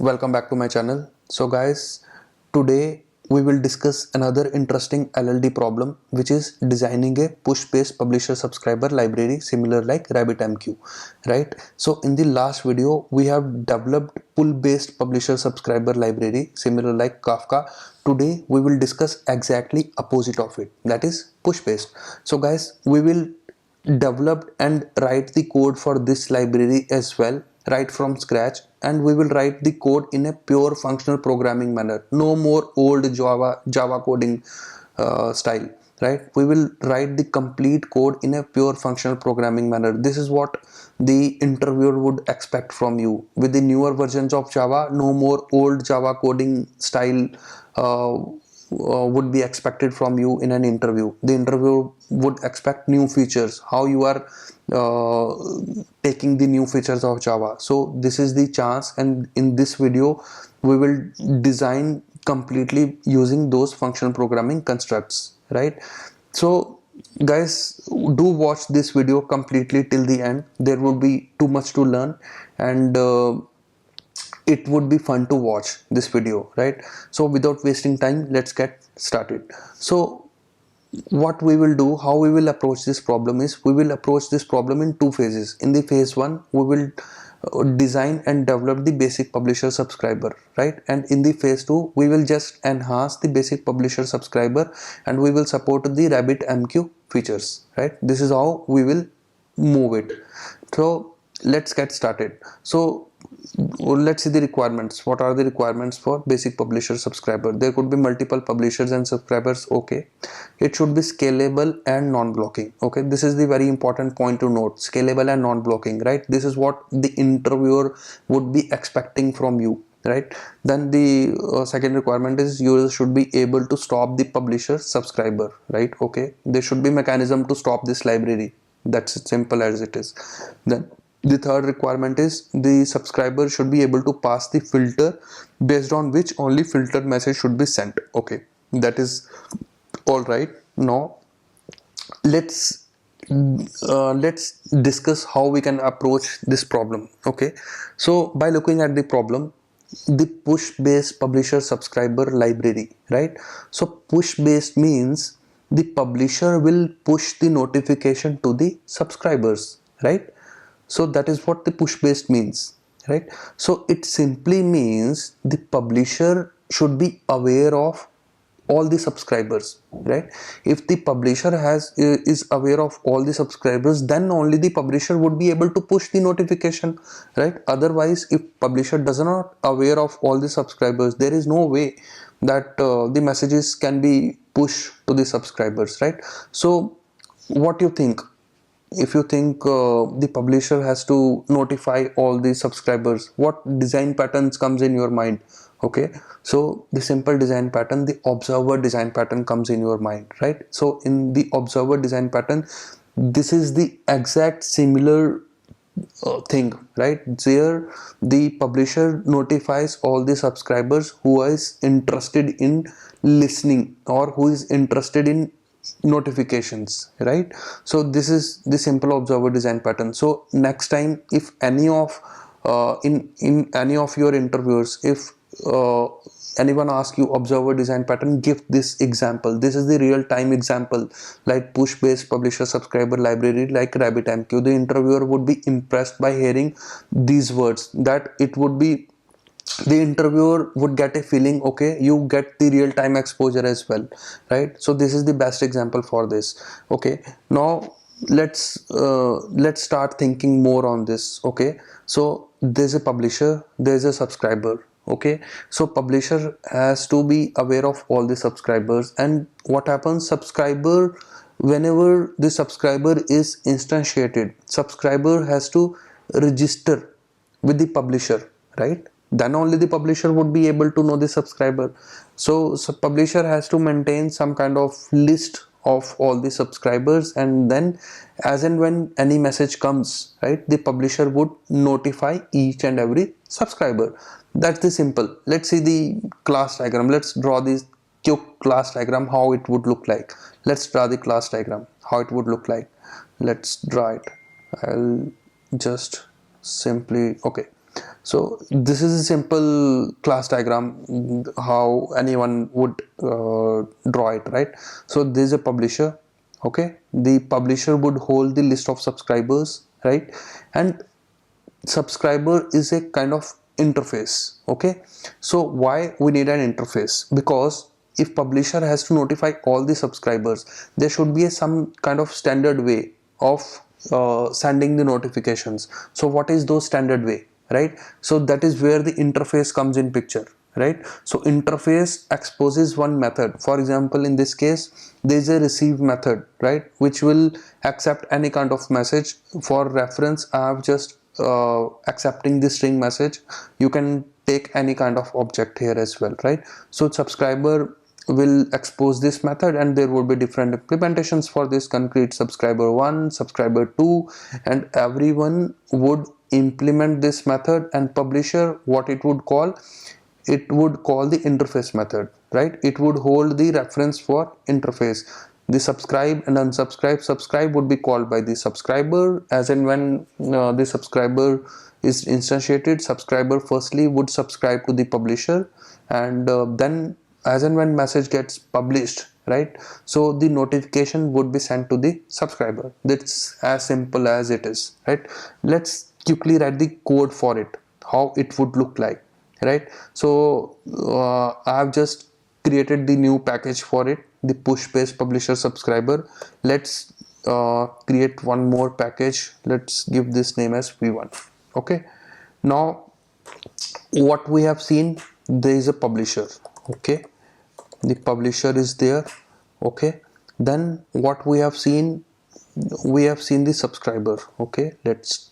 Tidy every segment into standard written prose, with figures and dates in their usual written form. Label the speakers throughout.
Speaker 1: welcome back to my channel. So guys, today we will discuss another interesting LLD problem, which is designing a push-based publisher subscriber library similar like RabbitMQ, right? So in the last video we have developed pull-based publisher subscriber library similar like Kafka. Today we will discuss exactly opposite of it, that is push-based. So guys, we will develop and write the code for this library as well, right from scratch, and we will write the code in a pure functional programming manner. No more old Java coding style, right? We will write the complete code in a pure functional programming manner. This is what the interviewer would expect from you. With the newer versions of Java, no more old Java coding style would be expected from you in an interview. The interviewer would expect new features, how you are taking the new features of Java. So this is the chance, and in this video we will design completely using those functional programming constructs, right? So guys, do watch this video completely till the end. There will be too much to learn, and it would be fun to watch this video, right? So without wasting time, let's get started. So what we will do, how we will approach this problem is, we will approach this problem in two phases. In the phase one, we will design and develop the basic publisher subscriber, right? And in the phase two, we will just enhance the basic publisher subscriber and we will support the RabbitMQ features, right? This is how we will move it. So let's get started. So let's see the requirements. What are the requirements for basic publisher subscriber? There could be multiple publishers and subscribers. Okay, it should be scalable and non-blocking. Okay, this is the very important point to note: scalable and non-blocking, right? This is what the interviewer would be expecting from you, right? Then the second requirement is users should be able to stop the publisher subscriber, right? Okay, there should be mechanism to stop this library. That's as simple as it is. Then the third requirement is the subscriber should be able to pass the filter based on which only filtered message should be sent. Okay, that is all right. Now let's discuss how we can approach this problem. Okay, so by looking at the problem, the push based publisher subscriber library, right? So push based means the publisher will push the notification to the subscribers, right? So that is what the push based means, right? So it simply means the publisher should be aware of all the subscribers, right? If the publisher is aware of all the subscribers, then only the publisher would be able to push the notification, right? Otherwise, if publisher does not aware of all the subscribers, there is no way that the messages can be pushed to the subscribers, right? So what do you think? If you think the publisher has to notify all the subscribers, what design patterns comes in your mind? Okay, so the simple design pattern, the observer design pattern comes in your mind, right? So in the observer design pattern, this is the exact similar thing, right? There the publisher notifies all the subscribers who is interested in listening or who is interested in notifications, right? So this is the simple observer design pattern. So next time, if any of in any of your interviews, if anyone asks you observer design pattern, give this example. This is the real time example, like push based publisher subscriber library like RabbitMQ. The interviewer would be impressed by hearing these words, that it would be, the interviewer would get a feeling, okay, you get the real time exposure as well, right? So this is the best example for this. Okay, now let's start thinking more on this. Okay, so there's a publisher, there's a subscriber. Okay, so publisher has to be aware of all the subscribers, and what happens, subscriber, whenever the subscriber is instantiated, subscriber has to register with the publisher, right? Then only the publisher would be able to know the subscriber. So publisher has to maintain some kind of list of all the subscribers, and then as and when any message comes, right, the publisher would notify each and every subscriber. That's the simple. Let's see the class diagram. Let's draw this quick class diagram, how it would look like. Let's draw the class diagram, how it would look like. Let's draw it. I'll just simply, okay, So this is a simple class diagram how anyone would draw it, right? So this is a publisher. Okay, the publisher would hold the list of subscribers, right? And subscriber is a kind of interface. Okay, so why we need an interface? Because if publisher has to notify all the subscribers, there should be some kind of standard way of sending the notifications. So what is those standard way, right? So that is where the interface comes in picture, right? So interface exposes one method. For example, in this case there is a receive method, right, which will accept any kind of message. For reference, I have just accepting the string message. You can take any kind of object here as well, right? So subscriber will expose this method, and there will be different implementations for this: concrete subscriber 1, subscriber 2, and everyone would implement this method. And publisher, what it would call, it would call the interface method, right? It would hold the reference for interface. The subscribe and unsubscribe, subscribe would be called by the subscriber. As and when the subscriber is instantiated, subscriber firstly would subscribe to the publisher, and then as and when message gets published, right, so the notification would be sent to the subscriber. That's as simple as it is, right? Let's quickly write the code for it, how it would look like, right? So I have just created the new package for it, the push based publisher subscriber. Let's create one more package. Let's give this name as v1. Okay, now what we have seen, there is a publisher. Okay, the publisher is there. Okay, then what we have seen, we have seen the subscriber. Okay, let's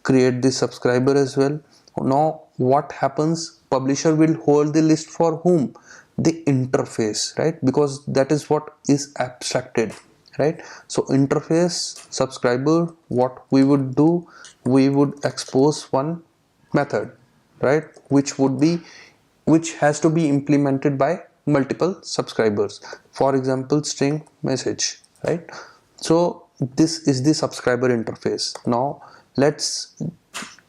Speaker 1: create the subscriber as well. Now what happens, publisher will hold the list for whom? The interface, right? Because that is what is abstracted, right? So interface subscriber, what we would do, we would expose one method, right, which has to be implemented by multiple subscribers. For example, string message, right? So this is the subscriber interface. Now let's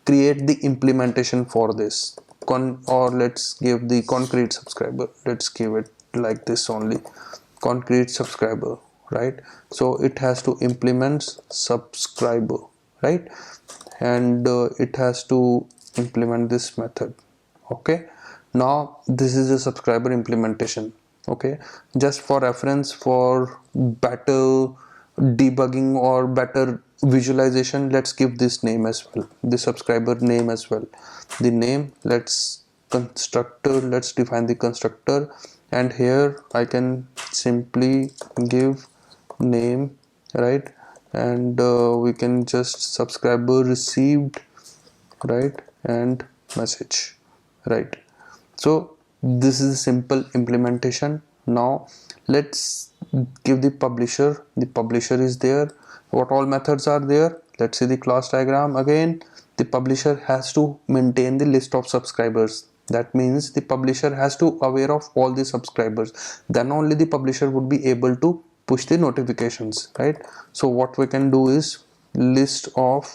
Speaker 1: create the implementation for this, or let's give the concrete subscriber. Let's give it like this only, concrete subscriber, right? So it has to implement subscriber, right? And it has to implement this method. Okay, now this is a subscriber implementation. Okay, just for reference, for better debugging or better visualization, let's give this name as well, the subscriber name as well. The name, let's constructor, let's define the constructor, and here I can simply give name, right? And we can just subscriber received, right, and message, right? So this is a simple implementation. Now let's give the publisher. The publisher is there. What all methods are there? Let's see the class diagram again. The publisher has to maintain the list of subscribers. That means the publisher has to aware of all the subscribers. Then only the publisher would be able to push the notifications, right? So what we can do is list of,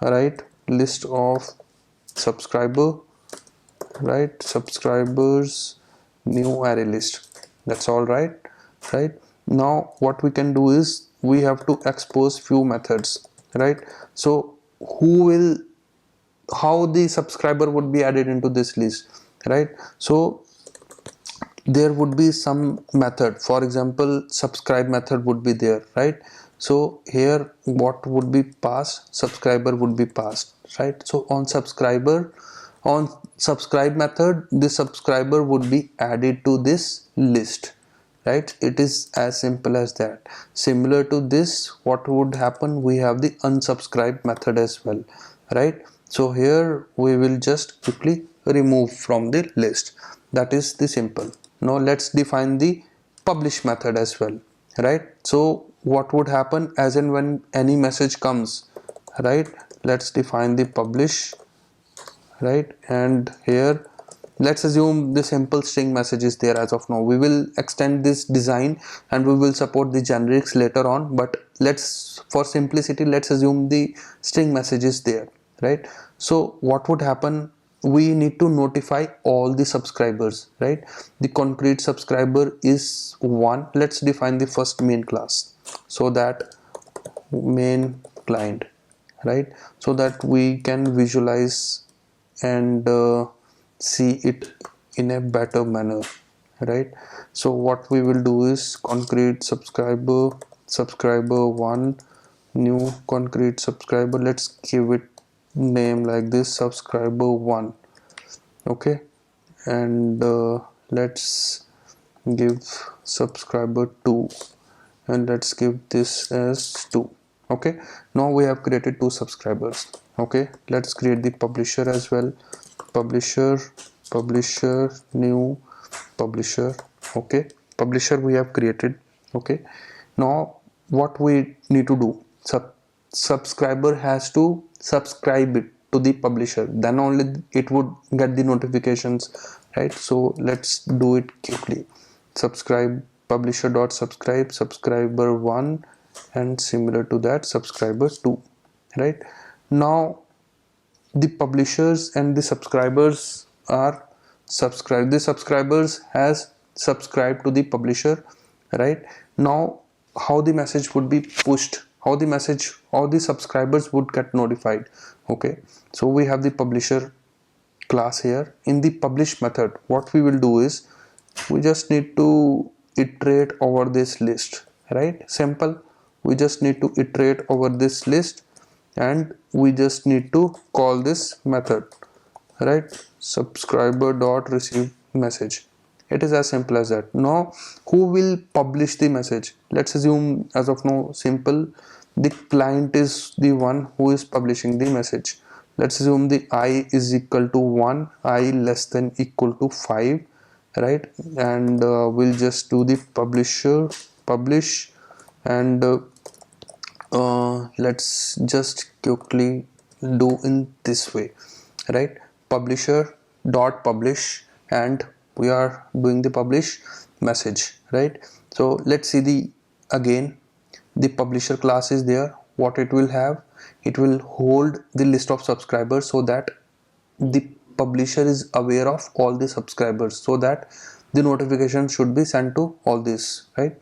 Speaker 1: right, list of subscriber, right, subscribers, new array list. That's all, right? Right, now what we can do is we have to expose few methods, right? So how the subscriber would be added into this list, right? So there would be some method. For example, subscribe method would be there, right? So here what would be passed? Subscriber would be passed, right? So on subscribe method, the subscriber would be added to this list, right? It is as simple as that. Similar to this, what would happen, we have the unsubscribe method as well, right? So here we will just quickly remove from the list. That is the simple. Now let's define the publish method as well, right? So what would happen, as and when any message comes, right, let's define the publish, right? And here let's assume the simple string message is there as of now. We will extend this design and we will support the generics later on, but let's, for simplicity, let's assume the string message is there, right? So what would happen, we need to notify all the subscribers, right? The concrete subscriber is 1. Let's define the first main class, so that main client, right? So that we can visualize and see it in a better manner, right? So what we will do is concrete subscriber 1, new concrete subscriber, let's give it name like this, subscriber 1, okay? And let's give subscriber 2, and let's give this as 2. Okay, now we have created 2 subscribers. Okay, let's create the publisher as well. Publisher new publisher. Okay, publisher we have created. Okay, now what we need to do, subscriber has to subscribe it to the publisher, then only it would get the notifications, right? So let's do it quickly. Subscribe publisher dot subscribe subscriber 1, and similar to that subscriber 2, right? Now the publishers and the subscribers are subscribed, the subscribers has subscribed to the publisher, right? Now how the message would be pushed, how the subscribers would get notified. Okay, so we have the publisher class here. In the publish method, what we will do is we just need to iterate over this list, right? Simple, we just need to iterate over this list, and we just need to call this method, right? Subscriber dot receive message. It is as simple as that. Now who will publish the message? Let's assume as of now, simple, the client is the one who is publishing the message. Let's assume the I is equal to 1, I less than equal to 5, right? And we'll just do the publisher publish, and let's just quickly do in this way, right? Publisher dot publish, and we are doing the publish message, right? So let's see the again the publisher class is there. What it will have, it will hold the list of subscribers, so that the publisher is aware of all the subscribers, so that the notification should be sent to all this, right?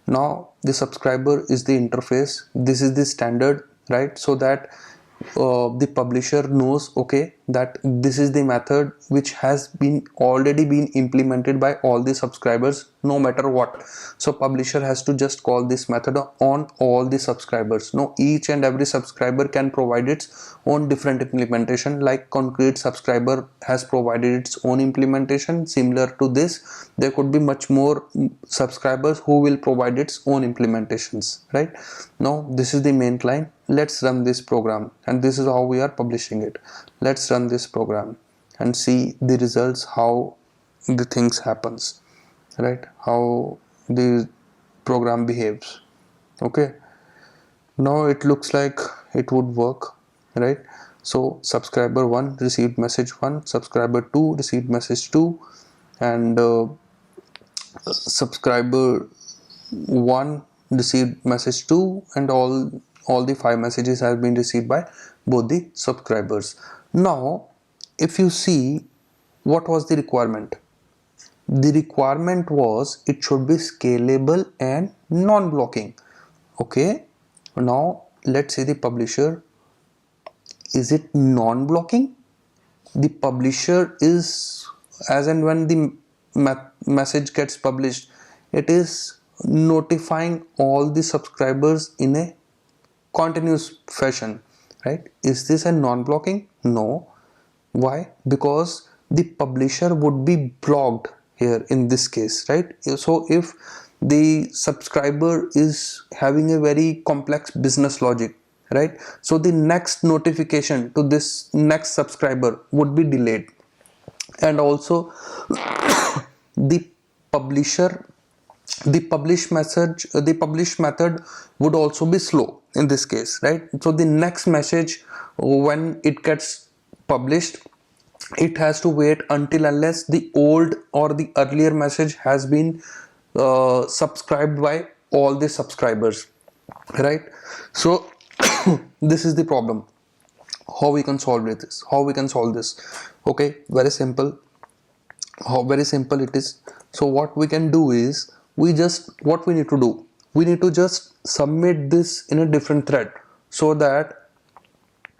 Speaker 1: Now the subscriber is the interface, this is the standard, right? So that the publisher knows, okay, that this is the method which has been already been implemented by all the subscribers, no matter what. So publisher has to just call this method on all the subscribers. Now each and every subscriber can provide its own different implementation, like concrete subscriber has provided its own implementation. Similar to this, there could be much more subscribers who will provide its own implementations, right? Now this is the main client. Let's run this program, and this is how we are publishing it. Let's run this program and see the results, how the things happens, right? How the program behaves. Okay, now it looks like it would work, right? So subscriber 1 received message 1, subscriber 2 received message 2, and subscriber 1 received message 2, and all the 5 messages have been received by both the subscribers. Now if you see, what was the requirement? The requirement was it should be scalable and non-blocking. Okay, now let's say the publisher, is it non-blocking? The publisher is, as and when the message gets published, it is notifying all the subscribers in a continuous fashion, right? Is this a non-blocking? No. Why? Because the publisher would be blocked here in this case, right? So if the subscriber is having a very complex business logic, right, so the next notification to this next subscriber would be delayed, and also the publisher, the publish method would also be slow in this case, right? So the next message, when it gets published, it has to wait until unless the old or the earlier message has been subscribed by all the subscribers, right? So this is the problem. How we can solve this? How we can solve this? Okay, very simple. How very simple it is. So what we can do is, what we need to do, we need to just submit this in a different thread so that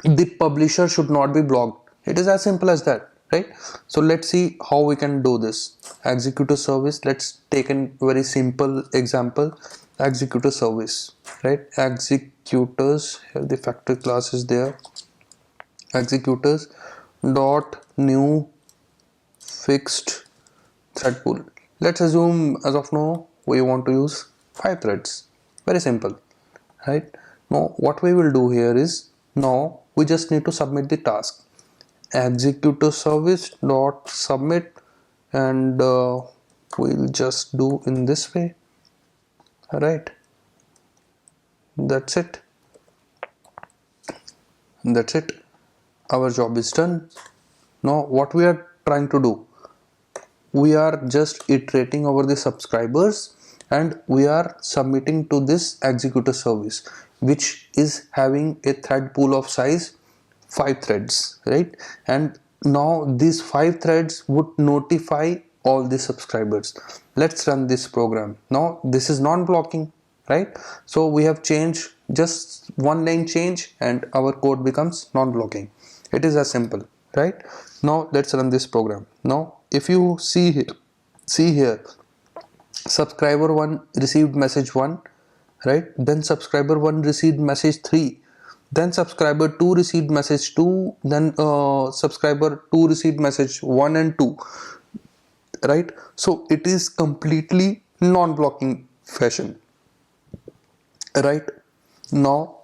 Speaker 1: the publisher should not be blocked. It is as simple as that, right? So let's see how we can do this. Executor service, let's take a very simple example. Executor service, right? Executors, here the factory class is there. Executors dot new fixed thread pool. Let's assume as of now we want to use 5 threads. Very simple, right? Now what we will do here is, now we just need to submit the task. Executor service dot submit, and we'll just do in this way, right? That's it. That's it. Our job is done. Now what we are trying to do, we are just iterating over the subscribers and we are submitting to this executor service, which is having a thread pool of size 5 threads, right? And now these 5 threads would notify all the subscribers. Let's run this program. Now this is non-blocking, right? So we have changed just one line change and our code becomes non-blocking. It is as simple, right? Now let's run this program. Now if you see here, subscriber 1 received message 1, right? Then subscriber 1 received message 3, then subscriber 2 received message 2, then subscriber 2 received message 1 and 2, right? So it is completely non-blocking fashion, right? Now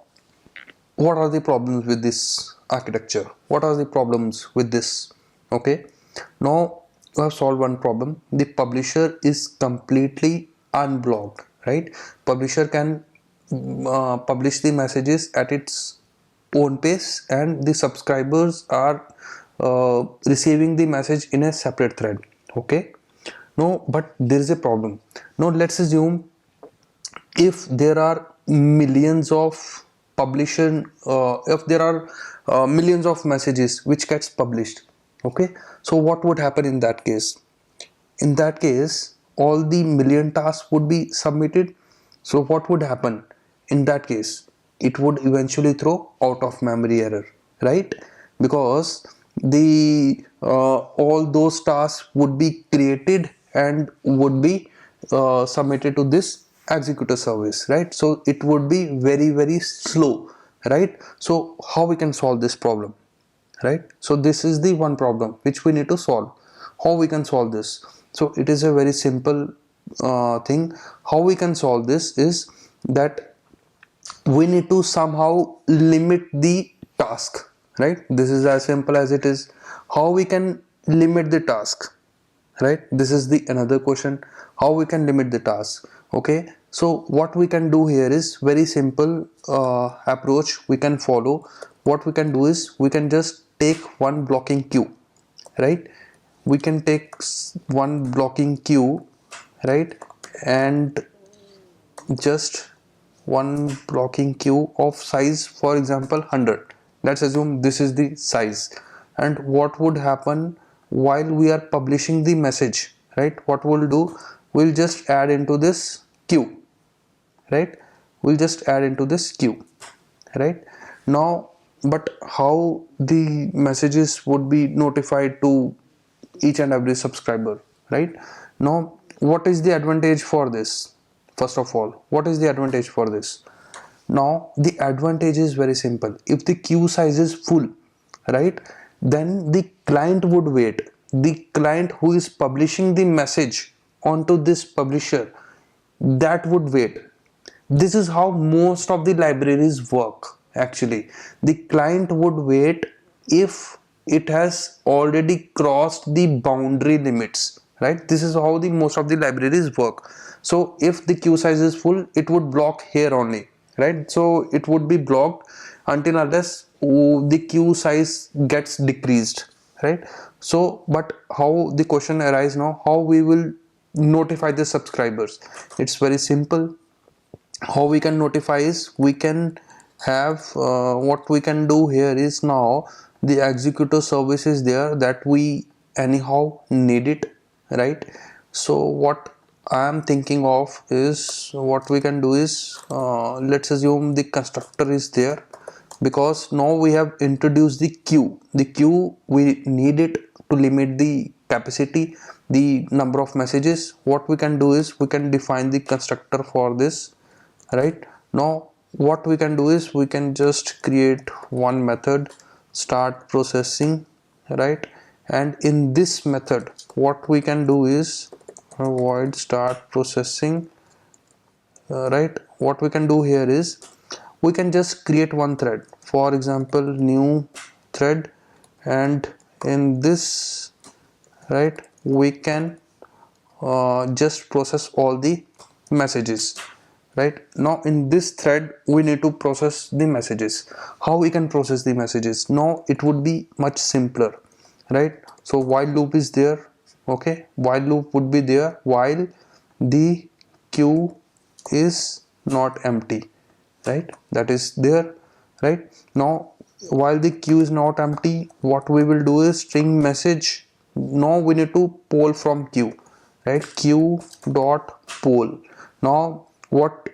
Speaker 1: what are the problems with this architecture? What are the problems with this? Okay, now we have solved one problem. The publisher is completely unblocked, right? Publisher can publish the messages at its own pace and the subscribers are receiving the message in a separate thread. Okay, no, but there is a problem. Now let's assume if there are millions of if there are millions of messages which gets published. Okay, so what would happen in that case? In that case, all the million tasks would be submitted. So what would happen in that case? It would eventually throw out of memory error, right? Because the all those tasks would be created and would be submitted to this executor service, right? So it would be very slow, right? So how we can solve this problem, right? So this is the one problem which we need to solve. How we can solve this? So it is a very simple thing. How we can solve this is that we need to somehow limit the task, right? This is as simple as it is. How we can limit the task, right? This is the another question, how we can limit the task. Okay, so what we can do here is very simple approach we can follow. What we can do is we can just take one blocking queue, right? We can take one blocking queue, right? And just one blocking queue of size, for example 100. Let's assume this is the size. And what would happen while we are publishing the message, right? What we'll do, we'll just add into this queue, right? We'll just add into this queue, right? Now, but how the messages would be notified to each and every subscriber, right? Now what is the advantage for this? First of all, what is the advantage for this? Now the advantage is very simple. If the queue size is full, right, then the client would wait. The client who is publishing the message onto this publisher, that would wait. This is how most of the libraries work. Actually, the client would wait if it has already crossed the boundary limits, right? This is how the most of the libraries work. So if the queue size is full, it would block here only, right? So it would be blocked until unless the queue size gets decreased, right? So but how the question arises now, how we will notify the subscribers? It's very simple. How we can notify is, we can have what we can do here is, now the executor service is there that we anyhow need it, right? So what I am thinking of is, what we can do is, let's assume the constructor is there, because now we have introduced the queue we need it to limit the capacity, the number of messages. What we can do is, we can define the constructor for this, right? Now what we can do is, we can just create one method, start processing, right? And in this method what we can do is, void start processing, right? What we can do here is, we can just create one thread, for example new thread, and in this, right, we can just process all the messages. Right now in this thread we need to process the messages. How we can process the messages? Now it would be much simpler, right? So while loop is there, okay, while loop would be there while the queue is not empty, right? That is there, right? Now while the queue is not empty, what we will do is string message. Now we need to poll from queue, right? Queue dot poll. Now what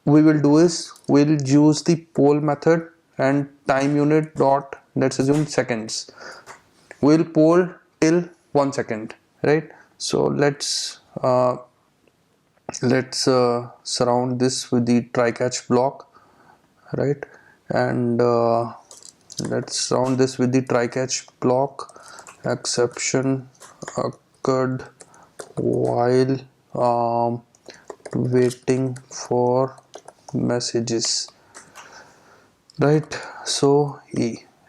Speaker 1: we will do is, we'll use the poll method and time unit dot, let's assume seconds. We'll poll till 1 second, right? So let's surround this with the try catch block, right? And let's surround this with the try catch block. Exception occurred while waiting for messages, right? So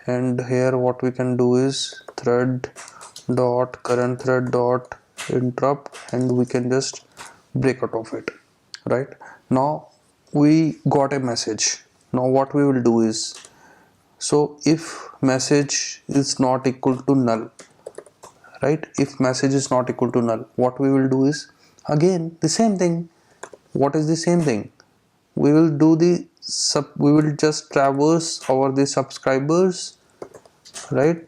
Speaker 1: and here what we can do is, thread dot current thread dot interrupt, and we can just break out of it, right? Now we got a message. Now what we will do is, so if message is not equal to null, right, if message is not equal to null, what we will do is, again the same thing. What is the same thing? We will do the we will just traverse over the subscribers, right?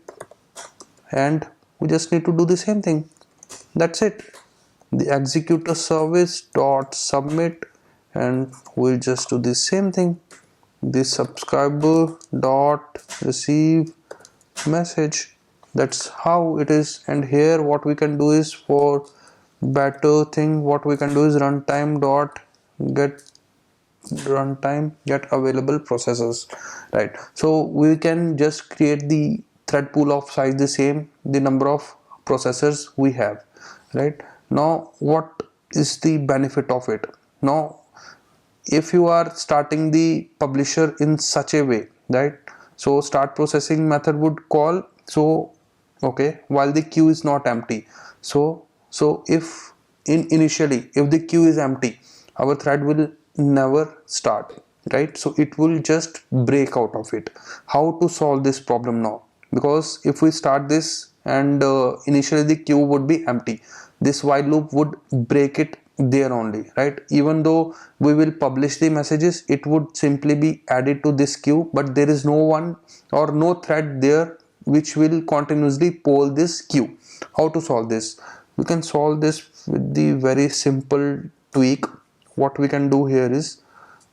Speaker 1: And we just need to do the same thing. That's it. The executor service dot submit, and we'll just do the same thing. The subscriber dot receive message. That's how it is. And here what we can do is, for better thing, what we can do is runtime dot get available processors, right? So we can just create the thread pool of size the same, the number of processors we have, right? Now what is the benefit of it? Now if you are starting the publisher in such a way, right, so start processing method would call, so okay, while the queue is not empty. So if initially if the queue is empty, our thread will never start, right? So it will just break out of it. How to solve this problem now? Because if we start this and initially the queue would be empty, this while loop would break it there only, right? Even though we will publish the messages, it would simply be added to this queue, but there is no one or no thread there which will continuously poll this queue. How to solve this? We can solve this with the very simple tweak. What we can do here is,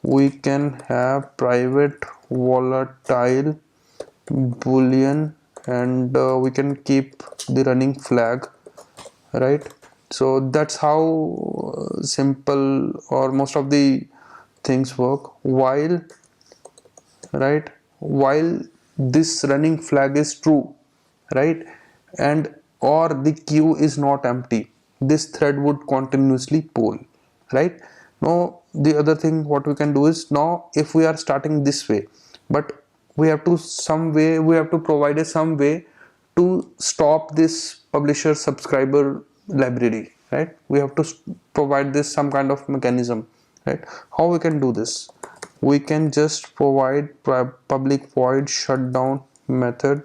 Speaker 1: we can have private volatile boolean, and we can keep the running flag, right? So that's how simple or most of the things work. While, right, while this running flag is true, right, and or the queue is not empty, this thread would continuously poll, right? Now the other thing what we can do is, now if we are starting this way, but we have to provide some way to stop this publisher subscriber library, right? We have to provide this some kind of mechanism, right? How we can do this? We can just provide public void shutdown method,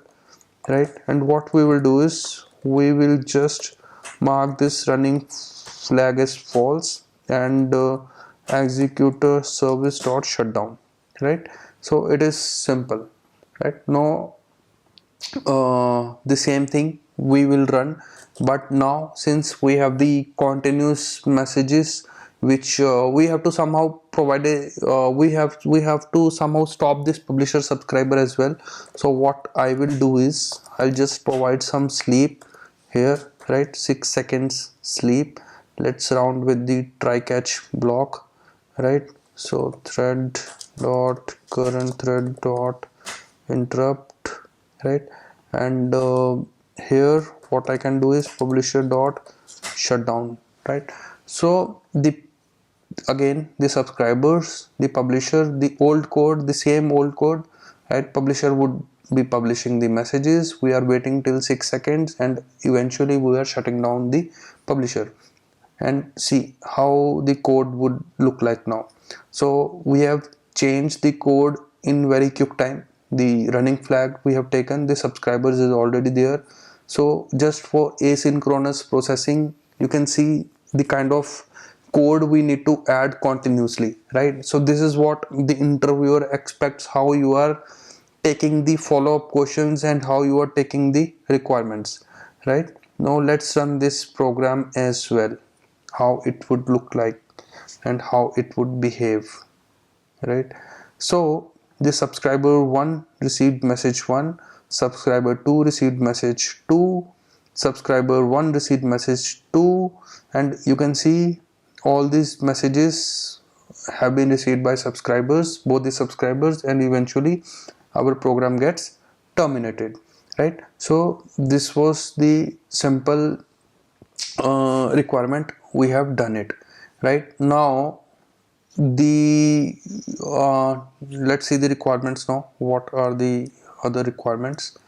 Speaker 1: right? And what we will do is we will just mark this running flag as false and executor service dot shutdown, right? So it is simple, right? Now the same thing we will run, but now since we have the continuous messages which we have to somehow provide a we have to somehow stop this publisher subscriber as well. So what I will do is I'll just provide some sleep here, right? 6 seconds sleep. Let's round with the try catch block, right? So thread dot current thread dot interrupt, right? And here what I can do is publisher dot shutdown, right? So the again the subscribers, the publisher, the old code, the same old code, right? Publisher would be publishing the messages, we are waiting till 6 seconds, and eventually we are shutting down the publisher. And see how the code would look like now. So we have changed the code in very quick time. The running flag we have taken, the subscribers is already there. So just for asynchronous processing, you can see the kind of code we need to add continuously, right? So this is what the interviewer expects, how you are taking the follow-up questions and how you are taking the requirements, right? Now let's run this program as well, how it would look like and how it would behave, right? So the subscriber 1 received message 1, subscriber 2 received message 2, subscriber 1 received message 2, and you can see all these messages have been received by subscribers, both the subscribers, and eventually our program gets terminated, right? So this was the simple requirement. We have done it, right? Now the let's see the requirements now. What are the other requirements,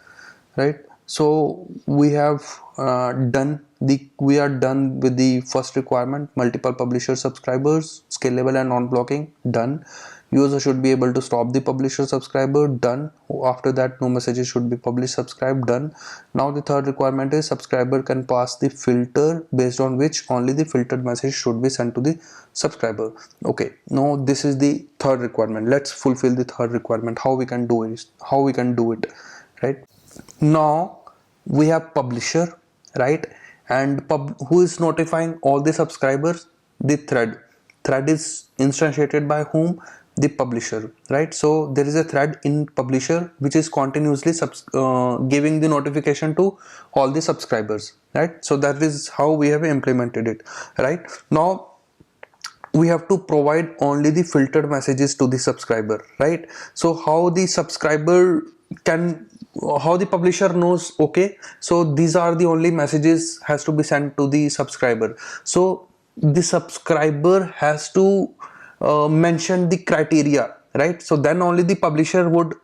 Speaker 1: right? So we have we are done with the first requirement, multiple publisher subscribers, scalable and non-blocking, done. User should be able to stop the publisher subscriber, done. After that no messages should be published subscribe, done. Now the third requirement is subscriber can pass the filter based on which only the filtered message should be sent to the subscriber. Okay, now this is the third requirement. Let's fulfill the third requirement. How we can do it, right? Now we have publisher, right? And who is notifying all the subscribers? The thread is instantiated by whom? The publisher, right? So there is a thread in publisher which is continuously giving the notification to all the subscribers, right? So that is how we have implemented it, right? Now we have to provide only the filtered messages to the subscriber, right? So how the subscriber can, how the publisher knows, okay, so these are the only messages has to be sent to the subscriber. So the subscriber has to mention the criteria, right? So then only the publisher would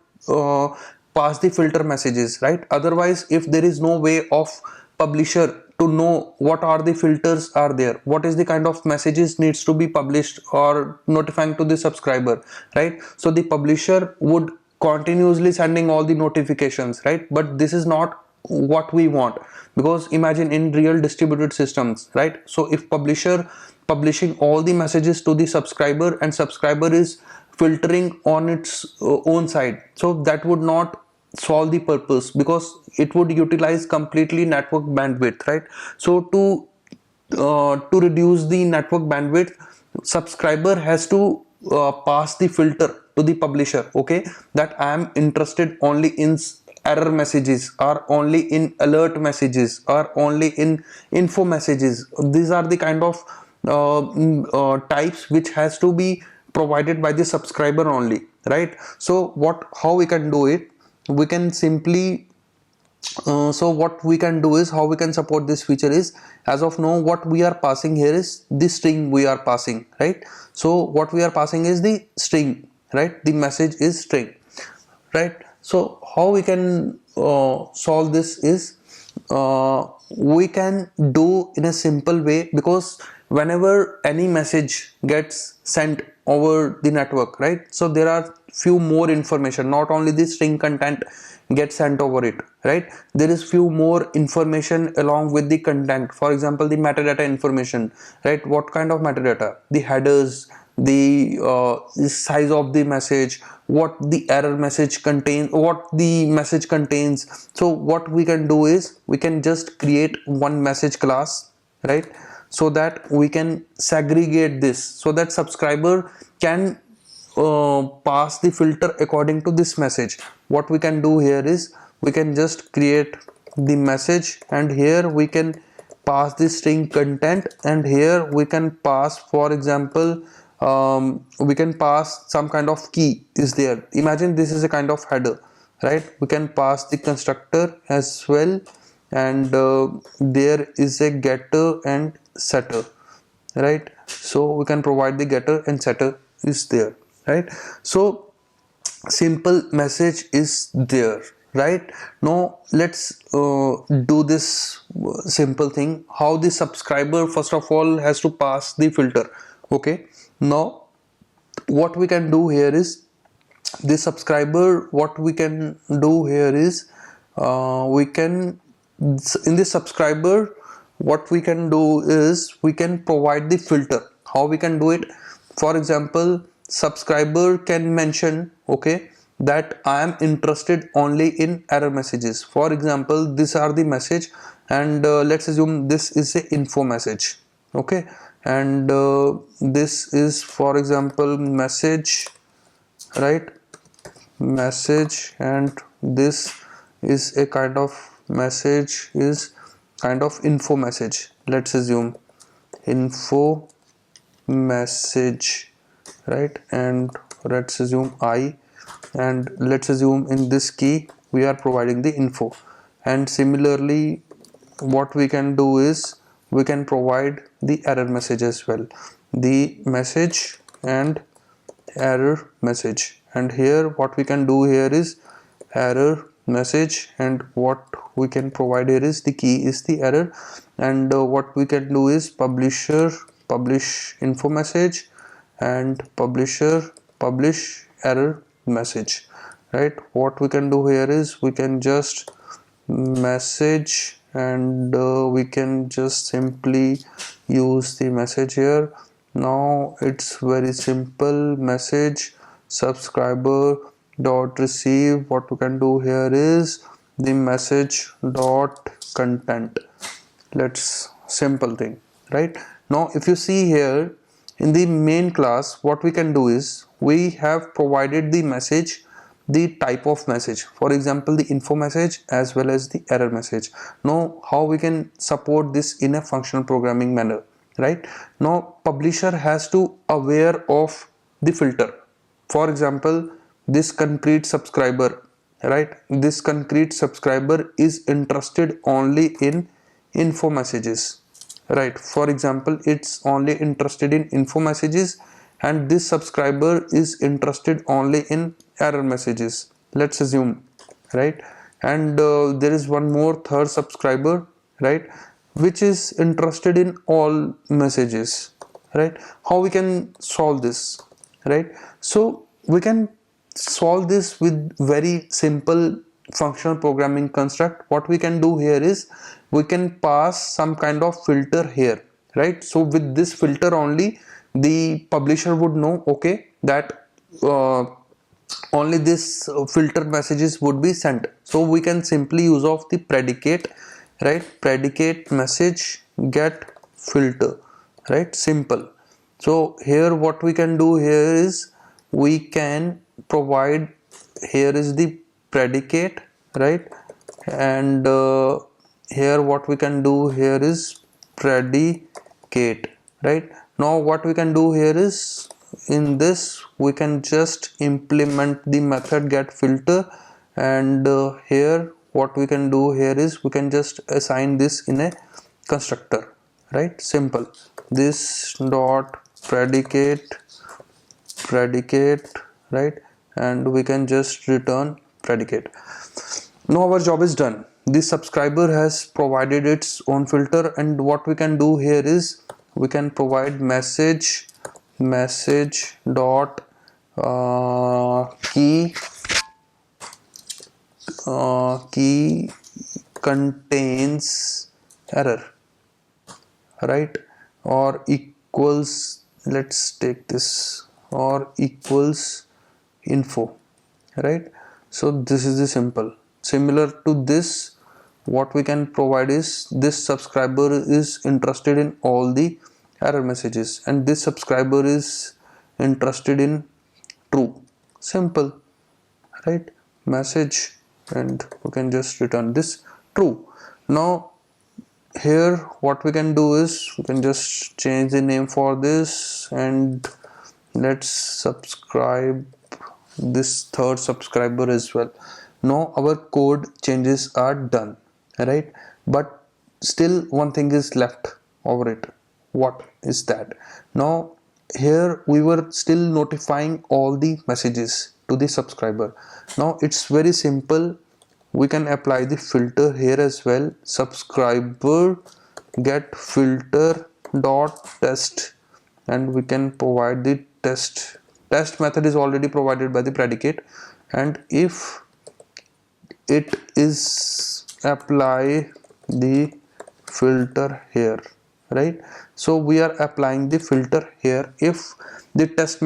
Speaker 1: pass the filter messages, right? Otherwise, if there is no way of publisher to know what are the filters are there, what is the kind of messages needs to be published or notifying to the subscriber, right? So the publisher would continuously sending all the notifications, right? But this is not what we want, because imagine in real distributed systems, right? So if publisher publishing all the messages to the subscriber and subscriber is filtering on its own side, so that would not solve the purpose, because it would utilize completely network bandwidth, right? So to reduce the network bandwidth, subscriber has to pass the filter to the publisher, okay, that I am interested only in error messages, or only in alert messages, or only in info messages. These are the kind of types which has to be provided by the subscriber only, right? So how we can do it? We can simply so what we can do is, how we can support this feature is, as of now what we are passing here is the string we are passing, right? So what we are passing is the string, right? The message is string, right? So how we can solve this is, we can do in a simple way, because whenever any message gets sent over the network, right? So there are few more information, not only the string content gets sent over it, right? There is few more information along with the content. For example, the metadata information, right? What kind of metadata? The headers, the size of the message, what the error message contains, what the message contains. So what we can do is we can just create one message class, right? So that we can segregate this, so that subscriber can pass the filter according to this message. What we can do here is we can just create the message, and here we can pass the string content, and here we can pass, for example, we can pass some kind of key is there. Imagine this is a kind of header, right? We can pass the constructor as well, and there is a getter and setter, right? So we can provide the getter and setter is there, right? So simple message is there, right? Now let's do this simple thing, how the subscriber first of all has to pass the filter. Okay, now what we can do here is the subscriber, what we can do here is we can, in the subscriber, what we can do is we can provide the filter. How we can do it? For example, subscriber can mention, okay, that I am interested only in error messages. For example, these are the message, and let's assume this is a info message, okay, and this is, for example, message, right? Message, and this is a kind of message, is kind of info message. Let's assume info message, right? And let's assume I, and let's assume in this key we are providing the info. And similarly, what we can do is we can provide the error message as well, the message and error message. And here what we can do here is error message, and what we can provide here is the key is the error, and what we can do is publisher publish info message, and publisher publish error message, right? What we can do here is we can just message, and we can just simply use the message here. Now it's very simple, message subscriber dot receive. What we can do here is the message dot content. Let's simple thing, right? Now if you see here in the main class, what we can do is we have provided the message, the type of message, for example the info message as well as the error message. Now how we can support this in a functional programming manner, right? Now publisher has to aware of the filter. For example, this concrete subscriber, right? This concrete subscriber is interested only in info messages, right? For example, it's only interested in info messages, and this subscriber is interested only in error messages, let's assume, right? And there is one more third subscriber, right, which is interested in all messages, right? How we can solve this, right? So we can solve this with very simple functional programming construct. What we can do here is we can pass some kind of filter here, right? So with this filter only the publisher would know, okay, that only this filter messages would be sent. So we can simply use of the predicate, right? Predicate message get filter, right? Simple. So here what we can do here is we can provide, here is the predicate, right? And here what we can do here is predicate, right? Now what we can do here is in this we can just implement the method get filter, and here what we can do here is we can just assign this in a constructor, right? Simple. This dot predicate, right? And we can just return predicate. Now our job is done. The subscriber has provided its own filter, and what we can do here is we can provide message message dot key contains error, right, or equals, let's take this, or equals info, right. So this is the similar to this. What we can provide is this subscriber is interested in all the error messages and this subscriber is interested in true. Simple, right? Message, and we can just return this true. Now here what we can do is we can just change the name for this and let's subscribe this third subscriber as well. Now our code changes are done, right, but still one thing is left over it. What is that? Now here we were still notifying all the messages to the subscriber. Now it's very simple, we can apply the filter here as well. Subscriber get filter dot test, and we can provide the test method is already provided by the predicate, and if it is apply the filter here, right. So we are applying the filter here. If the test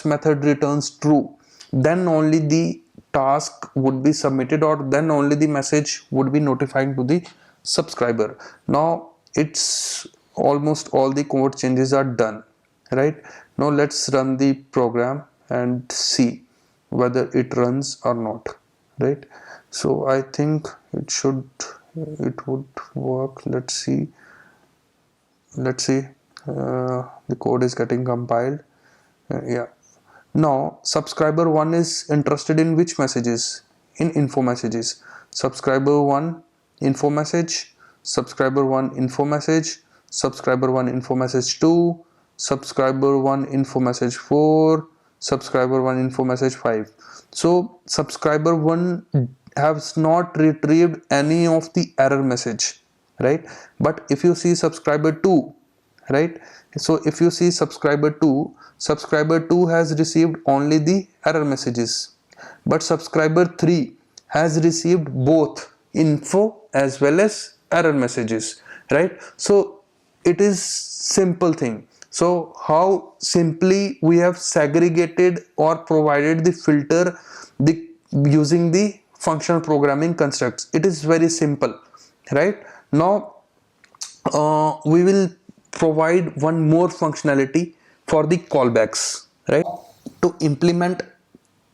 Speaker 1: method returns true, then only the task would be submitted, or then only the message would be notifying to the subscriber. Now it's almost all the code changes are done, right. Now let's run the program and see whether it runs or not, right. So I think it would work. Let's see. The code is getting compiled. Yeah. Now subscriber 1 is interested in which messages? In info messages. Subscriber 1 info message, subscriber 1 info message, subscriber 1 info message 2, subscriber 1 info message 4, subscriber 1 info message 5. So subscriber 1 has not retrieved any of the error message, right. But if you see subscriber 2, right, so if you see subscriber 2 has received only the error messages, but subscriber 3 has received both info as well as error messages, right. So it is simple thing. So how simply we have segregated or provided the filter using the functional programming constructs. It is very simple, right. Now we will provide one more functionality for the callbacks, right. To implement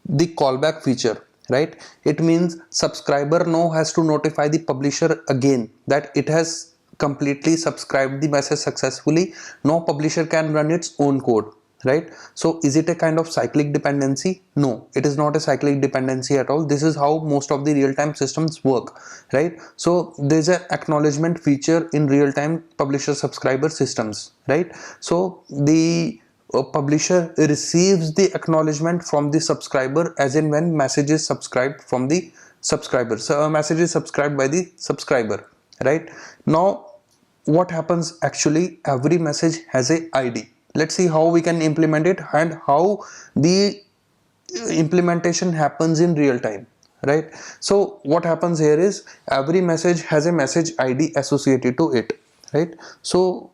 Speaker 1: the callback feature, right, it means subscriber now has to notify the publisher again that it has completely subscribed the message successfully. Now publisher can run its own code, right. So is it a kind of cyclic dependency? No, it is not a cyclic dependency at all. This is how most of the real-time systems work, right. So there's an acknowledgement feature in real-time publisher subscriber systems, right. So the publisher receives the acknowledgement from the subscriber as in when message is subscribed from the subscriber. So a message is subscribed by the subscriber, right. Now what happens actually, every message has a ID. Let's see how we can implement it and how the implementation happens in real time, right. So what happens here is every message has a message ID associated to it, right. So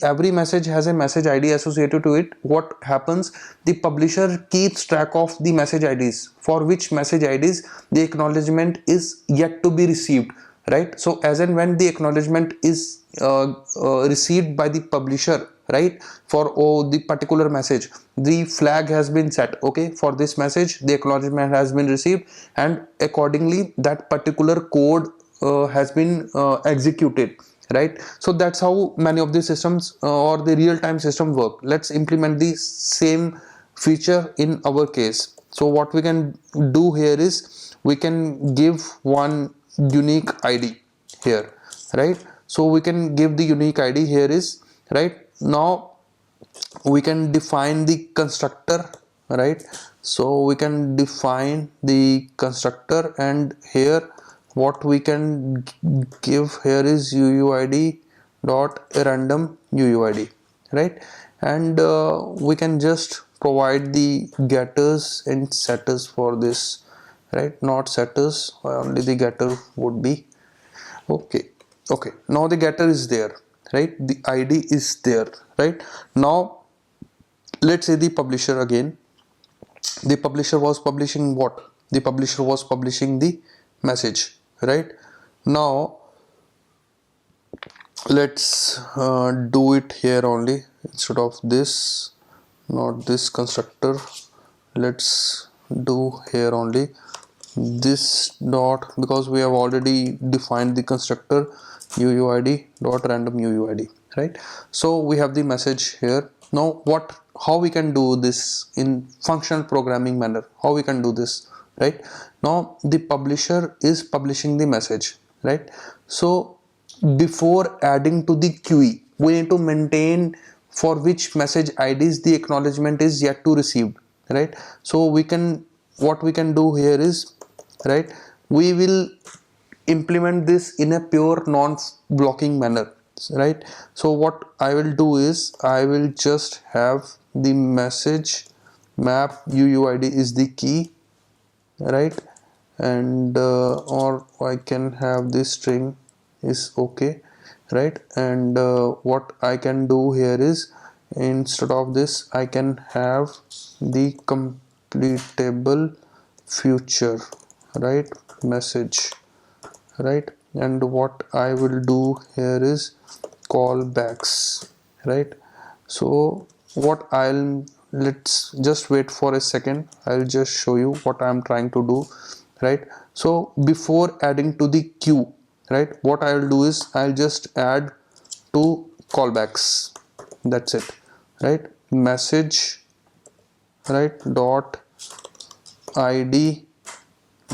Speaker 1: every message has a message ID associated to it. What happens, the publisher keeps track of the message IDs for which message IDs the acknowledgement is yet to be received, right. So as and when the acknowledgement is received by the publisher, right, for the particular message, the flag has been set, okay, for this message the acknowledgement has been received, and accordingly that particular code has been executed, right. So that's how many of the systems or the real-time system work. Let's implement the same feature in our case. So what we can do here is we can give one unique ID here, right. So we can give the unique ID here is, right. Now we can define the constructor, right. So we can define the constructor, and here what we can give here is uuid dot random uuid, right. and we can just provide the getters and setters for this, right? Not setters, only the getter would be okay. Okay, now the getter is there, right? The id is there, right? Now let's say the publisher again. The publisher was publishing what? The publisher was publishing the message, right? Now let's do it here only instead of this, not this constructor. Let's do here only this dot, because we have already defined the constructor uuid dot random uuid, right? So we have the message here. Now how we can do this in functional programming manner? How we can do this, right? Now the publisher is publishing the message, right? So before adding to the QE, we need to maintain for which message IDs the acknowledgement is yet to receive, right? So what we can do here is, right, we will implement this in a pure non-blocking manner, right? So what I will do is I will just have the message map uuid is the key, right? And or I can have this string is okay, right? And what I can do here is, instead of this I can have the completable future, right, message, right? And what I will do here is callbacks, right? So what let's just wait for a second, I'll just show you what I'm trying to do, right? So before adding to the queue, right, what I'll do is I'll just add two callbacks, that's it, right? Message, right, dot id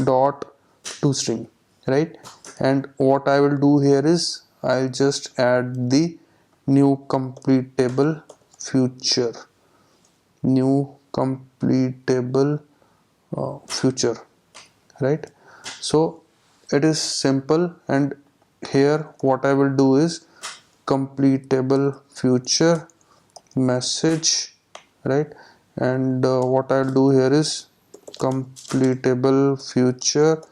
Speaker 1: dot toString, right? And what I will do here is I'll just add the new completable future, future, right? So it is simple, and here what I will do is completable future message, right? And what I'll do here is completable future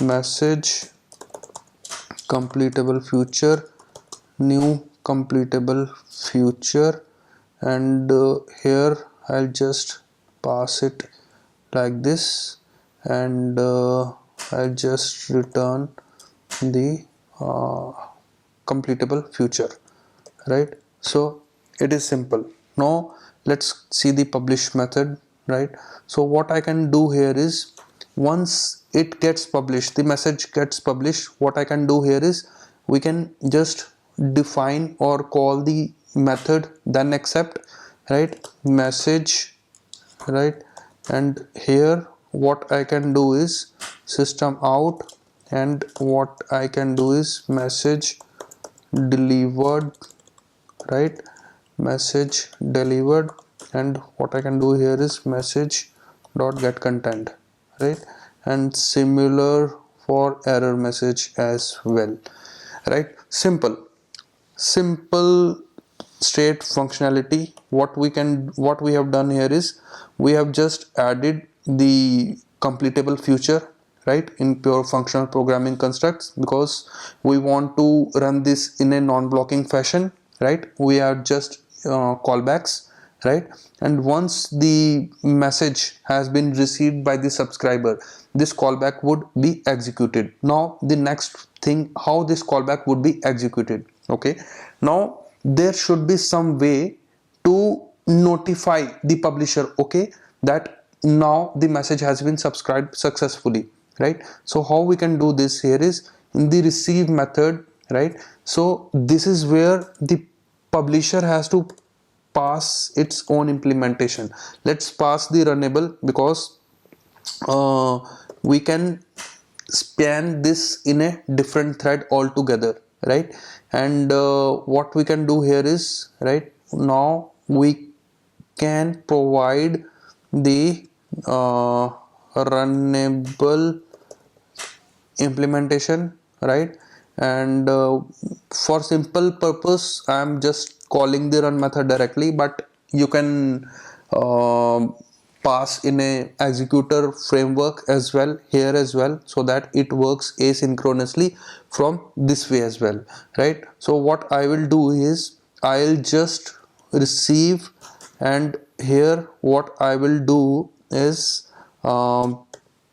Speaker 1: message, completable future, new completable future, and here I'll just pass it like this, and I'll just return the completable future, right? So it is simple. Now let's see the publish method, right? So what I can do here is, once it gets published, the message gets published, what I can do here is we can just define or call the method then accept, right, message, right? And here what I can do is system out, and what I can do is message delivered, right, message delivered, and what I can do here is message dot get content, right? And similar for error message as well, right? Simple straight functionality. What we have done here is we have just added the completable future, right, in pure functional programming constructs, because we want to run this in a non-blocking fashion, right? We are just callbacks, right? And once the message has been received by the subscriber, this callback would be executed. Now the next thing, how this callback would be executed, okay? Now there should be some way to notify the publisher, okay, that now the message has been subscribed successfully, right? So how we can do this here is in the receive method, right? So this is where the publisher has to pass its own implementation. Let's pass the runnable, because we can span this in a different thread altogether, right? And what we can do here is, right, now we can provide the runnable implementation, right? and for simple purpose I am just calling the run method directly, but you can pass in a executor framework as well here as well, so that it works asynchronously from this way as well, right? So what I will do is I'll just receive, and here what I will do is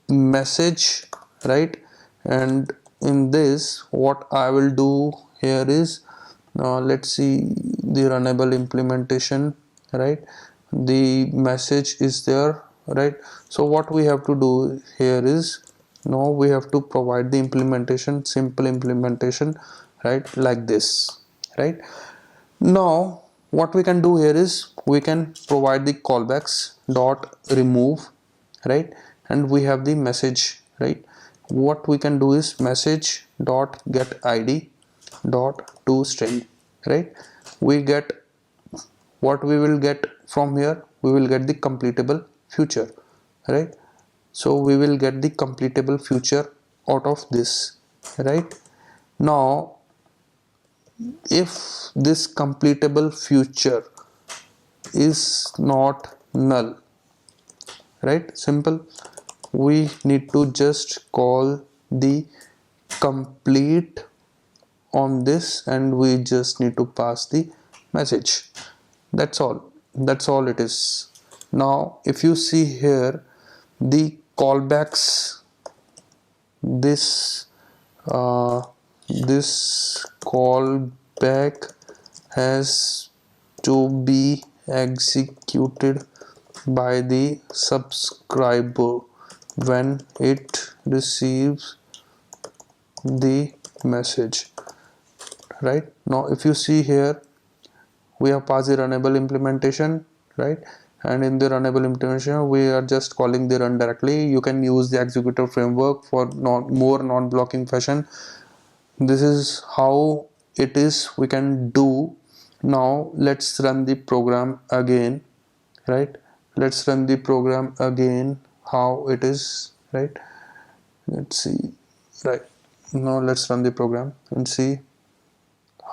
Speaker 1: message, right? And in this what I will do here is let's see the runnable implementation, right? The message is there, right? So what we have to do here is, now we have to provide the implementation, simple implementation, right, like this, right? Now what we can do here is we can provide the callbacks dot remove, right? And we have the message, right? What we can do is message dot get id dot to string, right? We get, what we will get from here, we will get the completable future, right? So we will get the completable future out of this, right? Now if this completable future is not null, right, simple, we need to just call the complete on this, and we just need to pass the message. That's all it is. Now if you see here, the callbacks, this this callback has to be executed by the subscriber when it receives the message, right? Now if you see here, we have passed the runnable implementation, right? And in the runnable implementation we are just calling the run directly. You can use the executor framework for more non-blocking fashion. This is how it is we can do. Now let's run the program again, right? Let's run the program again, how it is, right? Let's see, right? Now let's run the program and see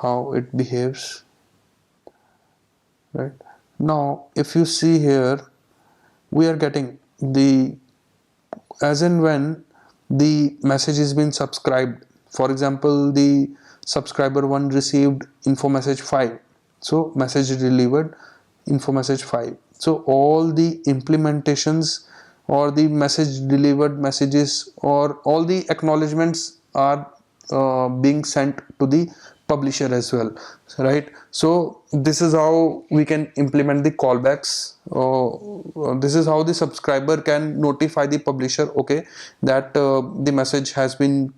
Speaker 1: how it behaves, right? Now if you see here, we are getting the, as and when the message is been subscribed, for example the subscriber 1 received info message 5, so message delivered info message 5, so all the implementations or the message delivered messages or all the acknowledgements are being sent to the publisher as well, right? So this is how we can implement the callbacks. This is how the subscriber can notify the publisher, okay, that the message has been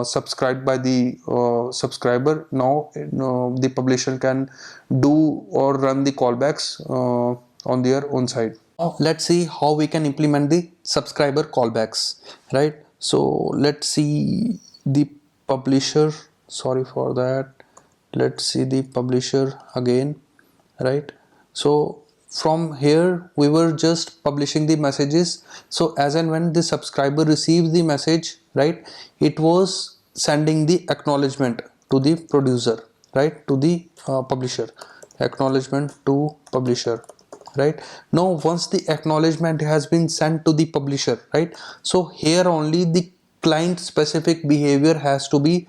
Speaker 1: subscribed by the subscriber. Now the publisher can do or run the callbacks on their own side. Now let's see how we can implement the subscriber callbacks, right? So let's see the publisher, sorry for that, let's see the publisher again, right? So from here we were just publishing the messages, so as and when the subscriber receives the message, right, it was sending the acknowledgement to the producer, right, to the publisher, acknowledgement to publisher, right? Now once the acknowledgement has been sent to the publisher, right, so here only the client specific behavior has to be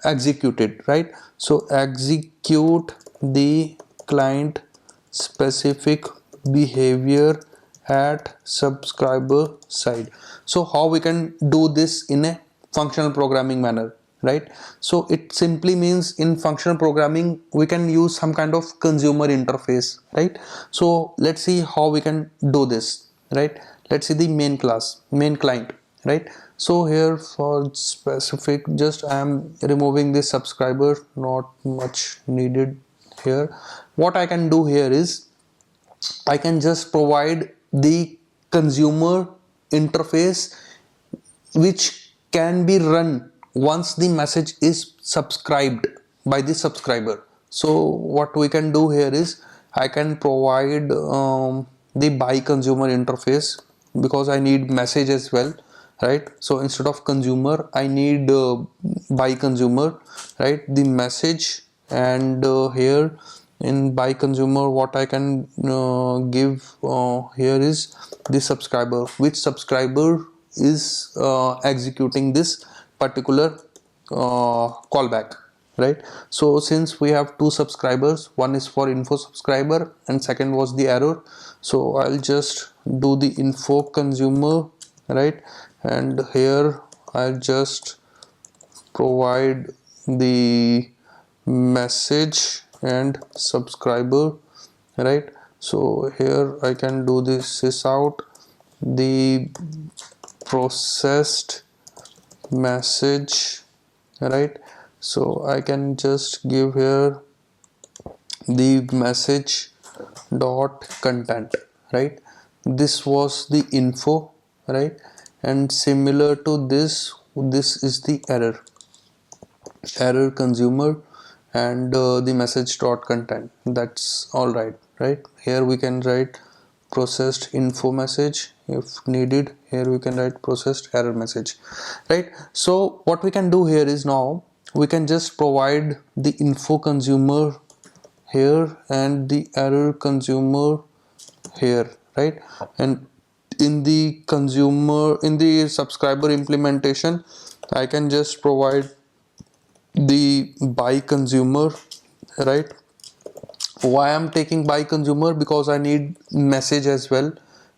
Speaker 1: executed, right? So execute the client specific behavior at subscriber side. So how we can do this in a functional programming manner, right? So it simply means in functional programming we can use some kind of consumer interface, right? So let's see how we can do this, right? Let's see the main class, main client, right? So here for specific, just I am removing this subscriber, not much needed here. What I can do here is I can just provide the consumer interface which can be run once the message is subscribed by the subscriber. So what we can do here is I can provide the buy consumer interface, because I need message as well, right? So instead of consumer I need by consumer, right, the message. And here in by consumer what I can give here is the subscriber, which subscriber is executing this particular callback, right? So since we have two subscribers, one is for info subscriber and second was the error, so I'll just do the info consumer, right? And here I'll just provide the message and subscriber, right? So here I can do this out, the processed message, right? So I can just give here the message dot content, right? This was the info, right? And similar to this, this is the error consumer, and the message dot content. That's all right, right? Here we can write processed info message if needed. Here we can write processed error message, right? So what we can do here is, now we can just provide the info consumer here and the error consumer here, right? And in the consumer, in the subscriber implementation, I can just provide the by consumer, right? Why I'm taking by consumer? Because I need message as well,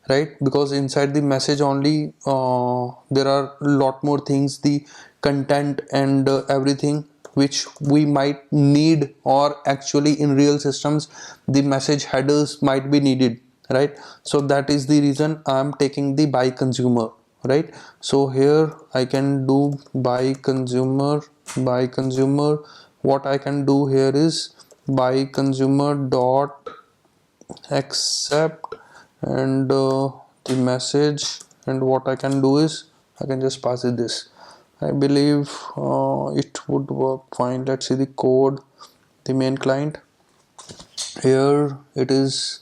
Speaker 1: right? Because inside the message only there are a lot more things, the content and everything which we might need, or actually in real systems the message headers might be needed, right? So that is the reason I'm taking the by consumer, right? So here I can do by consumer. What I can do here is by consumer dot accept and the message, and what I can do is I can just pass it this. I believe it would work fine. Let's see the code. The main client, here it is,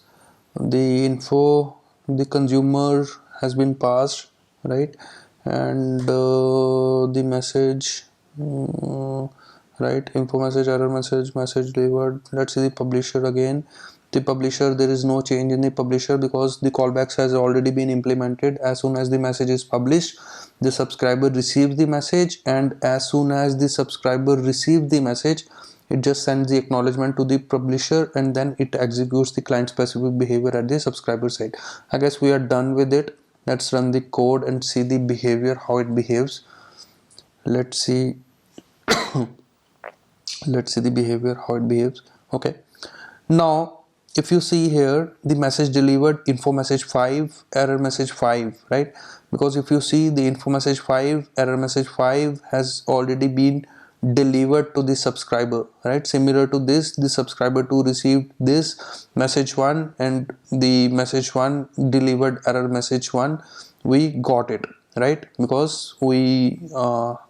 Speaker 1: the info, the consumer has been passed, right? And the message, right, info message, error message, message delivered. Let's see the publisher again. The publisher, there is no change in the publisher because the callbacks has already been implemented. As soon as the message is published, the subscriber receives the message, and as soon as the subscriber receives the message, it just sends the acknowledgement to the publisher, and then it executes the client specific behavior at the subscriber side. I guess we are done with it. Let's run the code and see the behavior, how it behaves. Let's see let's see the behavior, how it behaves. Okay, now if you see here, the message delivered info message 5, error message 5, right? Because if you see, the info message 5, error message 5 has already been delivered to the subscriber, right? Similar to this, the subscriber 2 received this message 1, and the message 1 delivered error message 1. We got it, right? Because we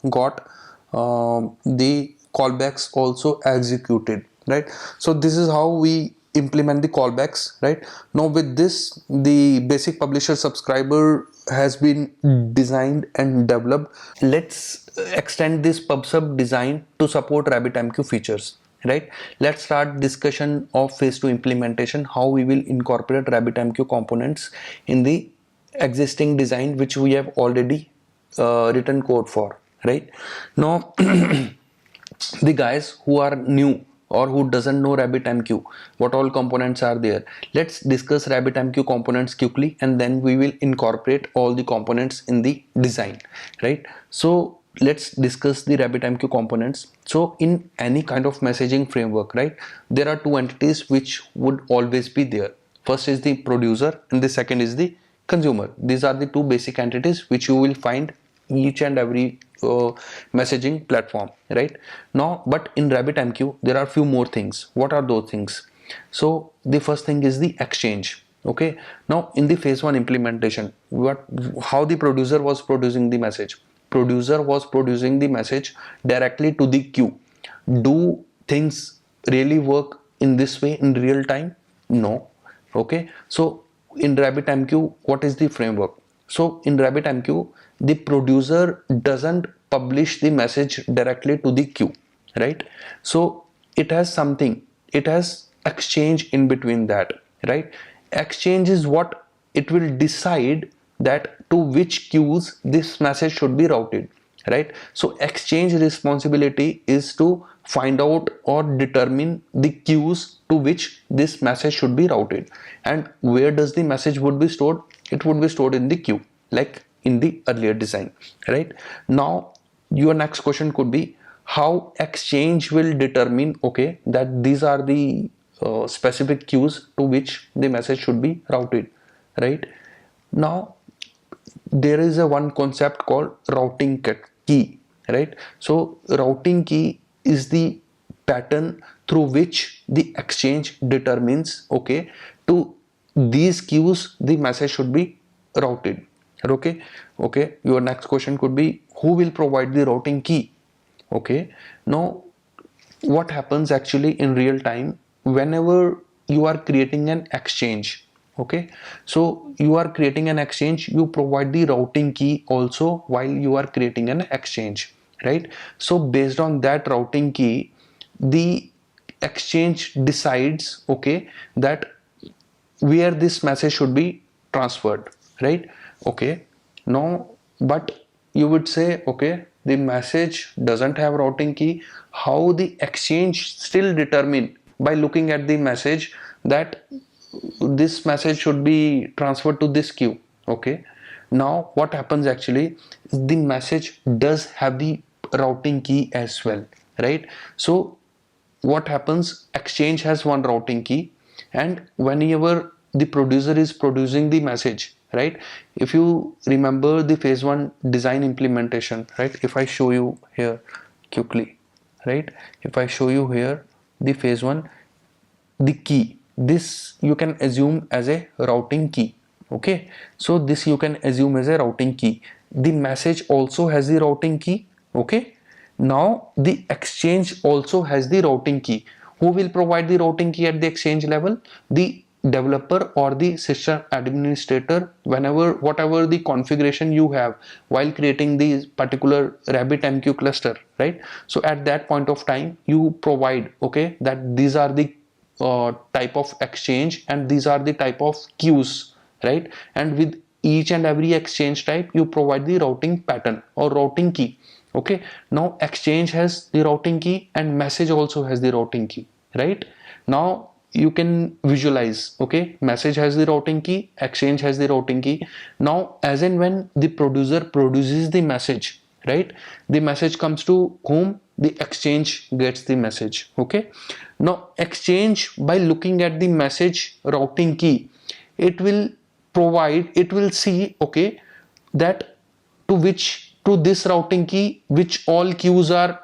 Speaker 1: got the callbacks also executed, right? So this is how we implement the callbacks, right? Now with this, the basic publisher subscriber has been designed and developed. Let's extend this PubSub design to support RabbitMQ features, right? Let's start discussion of phase 2 implementation, how we will incorporate RabbitMQ components in the existing design which we have already written code for, right? Now the guys who are new or who doesn't know RabbitMQ, what all components are there, let's discuss RabbitMQ components quickly, and then we will incorporate all the components in the design, right? So let's discuss the RabbitMQ components. So in any kind of messaging framework, right, there are two entities which would always be there. First is the producer and the second is the consumer. These are the two basic entities which you will find each and every messaging platform, right? Now but in RabbitMQ there are few more things. What are those things? So the first thing is the exchange. Okay, now in the phase 1 implementation, how the producer was producing the message? Producer was producing the message directly to the queue. Do things really work in this way in real time? No. Okay, so in RabbitMQ, what is the framework? So in RabbitMQ, the producer doesn't publish the message directly to the queue, right? So it has something, it has exchange in between that, right? Exchange is what it will decide that to which queues this message should be routed, right? So exchange responsibility is to find out or determine the queues to which this message should be routed. And where does the message would be stored? It would be stored in the queue, like in the earlier design, right? Now your next question could be how exchange will determine, okay, that these are the specific queues to which the message should be routed, right? Now there is a one concept called routing key, right? So routing key is the pattern through which the exchange determines, okay, to these queues the message should be routed. Okay, your next question could be who will provide the routing key? Okay, now what happens actually in real time whenever you are creating an exchange? Okay, so you are creating an exchange, you provide the routing key also while you are creating an exchange, right? So based on that routing key, the exchange decides, okay, that where this message should be transferred, right? Okay, now but you would say, okay, the message doesn't have routing key, how the exchange still determine by looking at the message that this message should be transferred to this queue? Okay, now what happens actually, the message does have the routing key as well, right? So what happens, exchange has one routing key, and whenever the producer is producing the message, right, if you remember the phase 1 design implementation, right, if I show you here quickly, right, if I show you here the phase 1, the key, this you can assume as a routing key. Okay, so this you can assume as a routing key. The message also has the routing key. Okay, now the exchange also has the routing key. Who will provide the routing key at the exchange level? The developer or the system administrator, whenever whatever the configuration you have while creating the particular RabbitMQ cluster, right? So at that point of time you provide, okay, that these are the type of exchange and these are the type of queues, right? And with each and every exchange type you provide the routing pattern or routing key. Okay, now exchange has the routing key and message also has the routing key, right? Now you can visualize, okay, message has the routing key, exchange has the routing key. Now as and when the producer produces the message, right, the message comes to whom? The exchange gets the message. Okay, now exchange, by looking at the message routing key, it will provide, it will see, okay, that to this routing key which all queues are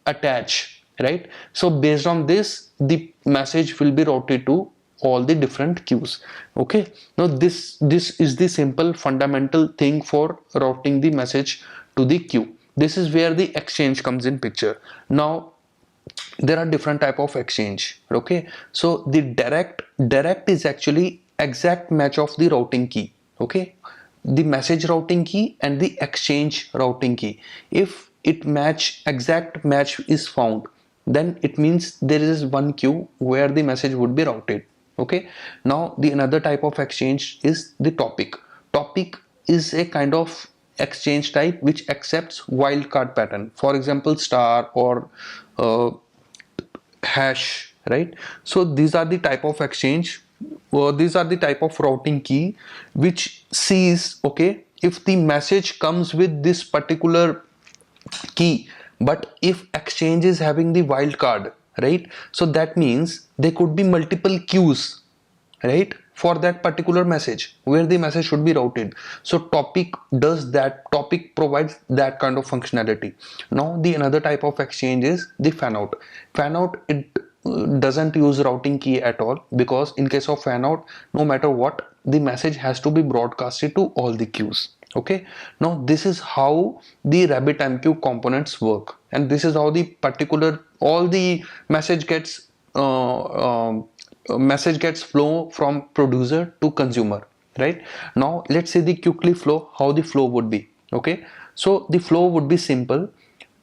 Speaker 1: attached, right? So based on this the message will be routed to all the different queues. Okay, now this is the simple fundamental thing for routing the message to the queue. This is where the exchange comes in picture. Now there are different type of exchange. Okay, so the direct is actually exact match of the routing key. Okay, the message routing key and the exchange routing key, if it exact match is found, then it means there is one queue where the message would be routed. Okay, now the another type of exchange is the topic is a kind of exchange type which accepts wildcard pattern, for example star or hash, right? So these are the type of exchange, these are the type of routing key which sees, okay, if the message comes with this particular key, but if exchange is having the wildcard, right, so that means there could be multiple queues, right, for that particular message where the message should be routed. So topic does that, topic provides that kind of functionality. Now the another type of exchange is the fan out. It doesn't use routing key at all, because in case of fan out, no matter what, the message has to be broadcasted to all the queues. Okay, now this is how the RabbitMQ components work, and this is how the particular all the message gets flow from producer to consumer. right? Now let's see the quickly flow, how the flow would be. Okay, so the flow would be simple.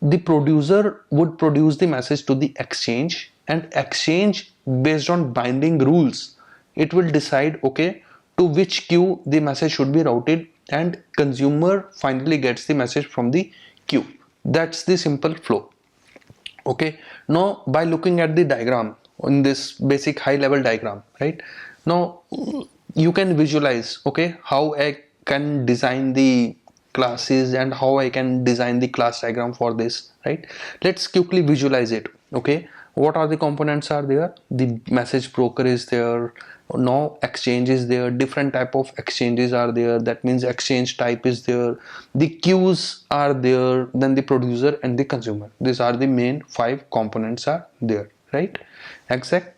Speaker 1: The producer would produce the message to the exchange, and exchange, based on binding rules, it will decide, okay, to which queue the message should be routed, and consumer finally gets the message from the queue. That's the simple flow. Okay, now by looking at the diagram, on this basic high level diagram, right, now you can visualize, okay, how I can design the classes and how I can design the class diagram for this, right? Let's quickly visualize it. Okay, what are the components are there? The message broker is there. Now exchange is there, different type of exchanges are there, that means exchange type is there, the queues are there, then the producer and the consumer. These are the main 5 components are there, right? Exact.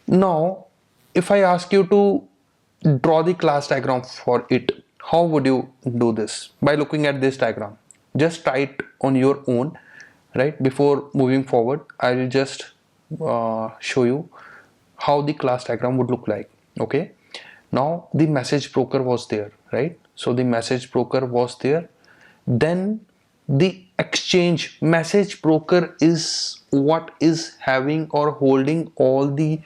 Speaker 1: Now if I ask you to draw the class diagram for it, how would you do this? By looking at this diagram, just try it on your own, right? Before moving forward, I will just show you how the class diagram would look like. Okay, now the message broker was there, right? So the message broker was there, then the exchange message broker is what is having or holding all the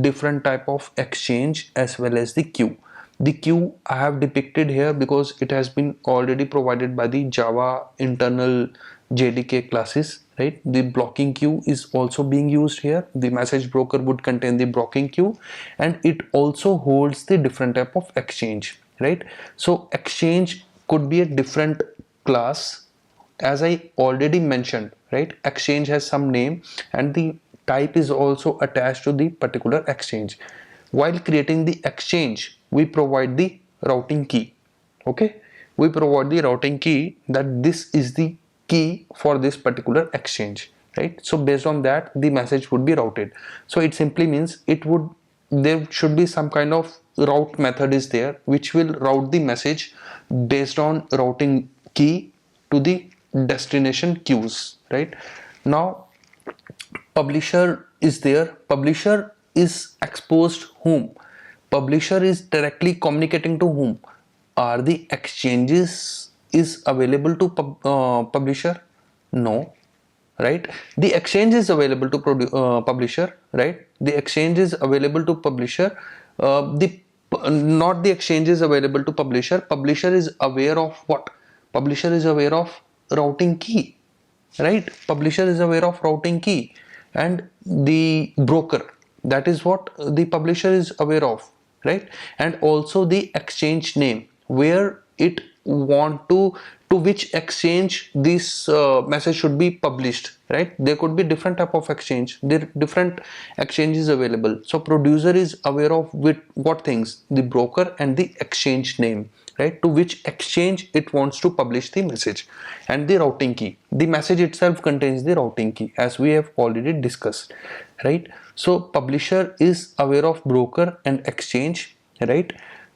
Speaker 1: different type of exchange as well as the queue. The queue I have depicted here because it has been already provided by the Java internal JDK classes, right? The blocking queue is also being used here. The message broker would contain the blocking queue, and it also holds the different type of exchange, right? So exchange could be a different class, as I already mentioned, right? Exchange has some name and the type is also attached to the particular exchange. While creating the exchange, we provide the routing key. Okay, we provide the routing key, that this is the key for this particular exchange, right? So based on that, the message would be routed. So it simply means there should be some kind of route method is there which will route the message based on routing key to the destination queues, right? Now publisher is there. Publisher is exposed whom? Publisher is directly communicating to whom? Are the exchanges is available to publisher? No, right? The exchange is available to publisher, right? The exchange is available to publisher. The not the exchange is available to publisher. Publisher is aware of what? Publisher is aware of routing key, right? Publisher is aware of routing key, and the broker, that is what the publisher is aware of, right? And also the exchange name, where it want to which exchange this message should be published, right? There could be different type of exchange, there different exchanges available. So producer is aware of with what things? The broker and the exchange name, right? To which exchange it wants to publish the message, and the routing key. The message itself contains the routing key, as we have already discussed, right? So publisher is aware of broker and exchange, right?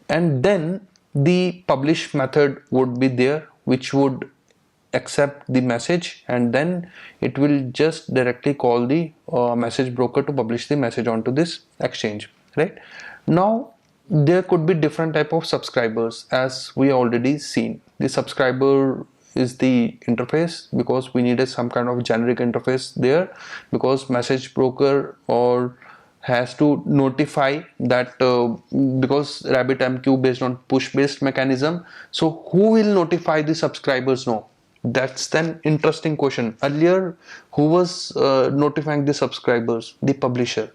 Speaker 1: And then the publish method would be there, which would accept the message, and then it will just directly call the message broker to publish the message onto this exchange, right? Now there could be different type of subscribers, as we already seen. The subscriber is the interface, because we needed some kind of generic interface there, because message broker or has to notify that because RabbitMQ based on push based mechanism, so who will notify the subscribers now? That's an interesting question. Earlier, who was notifying the subscribers? The publisher.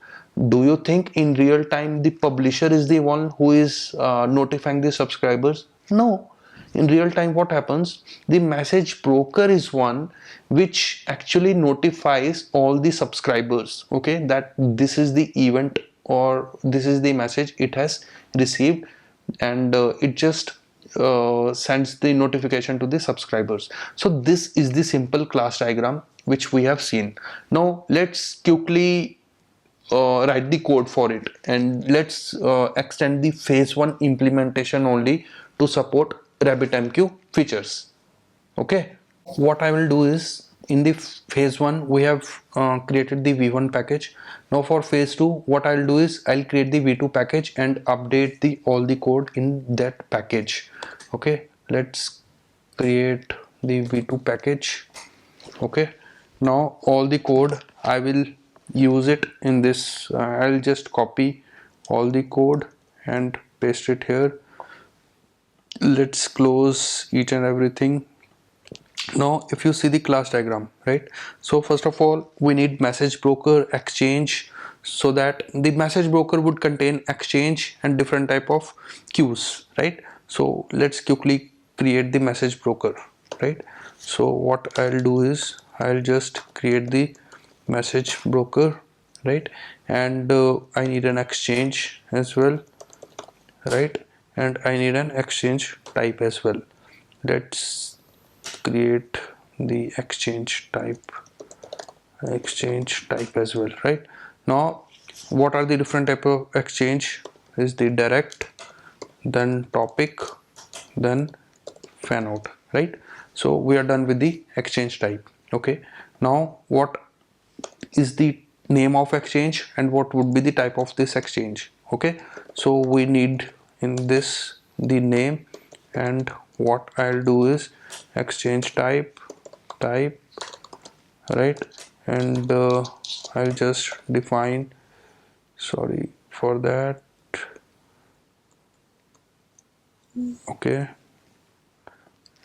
Speaker 1: Do you think in real time the publisher is the one who is notifying the subscribers? No. In real time, what happens? The message broker is one which actually notifies all the subscribers, okay, that this is the event or this is the message it has received, and it just sends the notification to the subscribers. So this is the simple class diagram which we have seen. Now let's quickly write the code for it, and let's extend the phase 1 implementation only to support RabbitMQ features. Okay, what I will do is, in the phase 1 we have created the v1 package. Now for phase 2, what I'll do is I'll create the v2 package and update the all the code in that package. Okay, let's create the v2 package. Okay, now all the code I will use it in this. I'll just copy all the code and paste it here. Let's close each and everything. Now if you see the class diagram, right, so first of all we need message broker exchange, so that the message broker would contain exchange and different type of queues, right? So let's quickly create the message broker, right? So what I'll do is I'll just create the message broker, right? And I need an exchange as well, right? And I need an exchange type as well. Let's create the exchange type as well, right? Now what are the different type of exchange is the direct, then topic, then fan out, right? So we are done with the exchange type. Okay, now what is the name of exchange and what would be the type of this exchange? Okay, so we need in this the name, and what I'll do is exchange type, right? And I'll just define, sorry for that. Okay,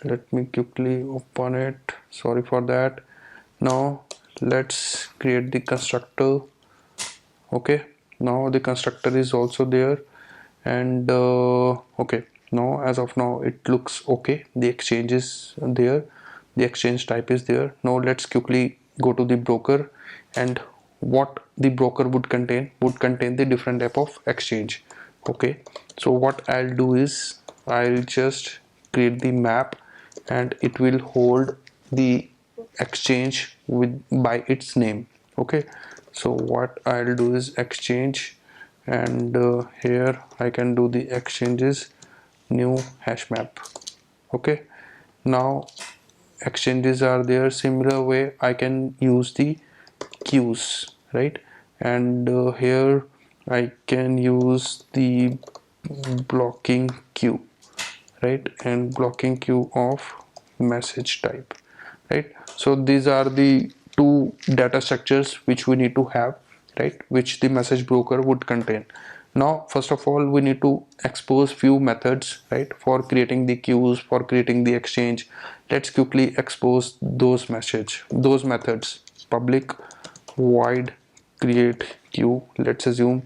Speaker 1: let me quickly open it, sorry for that. Now let's create the constructor. Okay, now the constructor is also there, and okay, now as of now it looks okay. The exchange is there, the exchange type is there. Now let's quickly go to the broker, and what the broker would contain the different type of exchange. Okay, so what I'll do is I'll just create the map, and it will hold the exchange with by its name. Okay, so what I'll do is exchange, and here I can do the exchanges new hash map. Okay, now exchanges are there. Similar way I can use the queues, right? And here I can use the blocking queue, right? And blocking queue of message type, right? So these are the two data structures which we need to have, right, which the message broker would contain. Now first of all we need to expose few methods, right, for creating the queues, for creating the exchange. Let's quickly expose those methods. Public void create queue, let's assume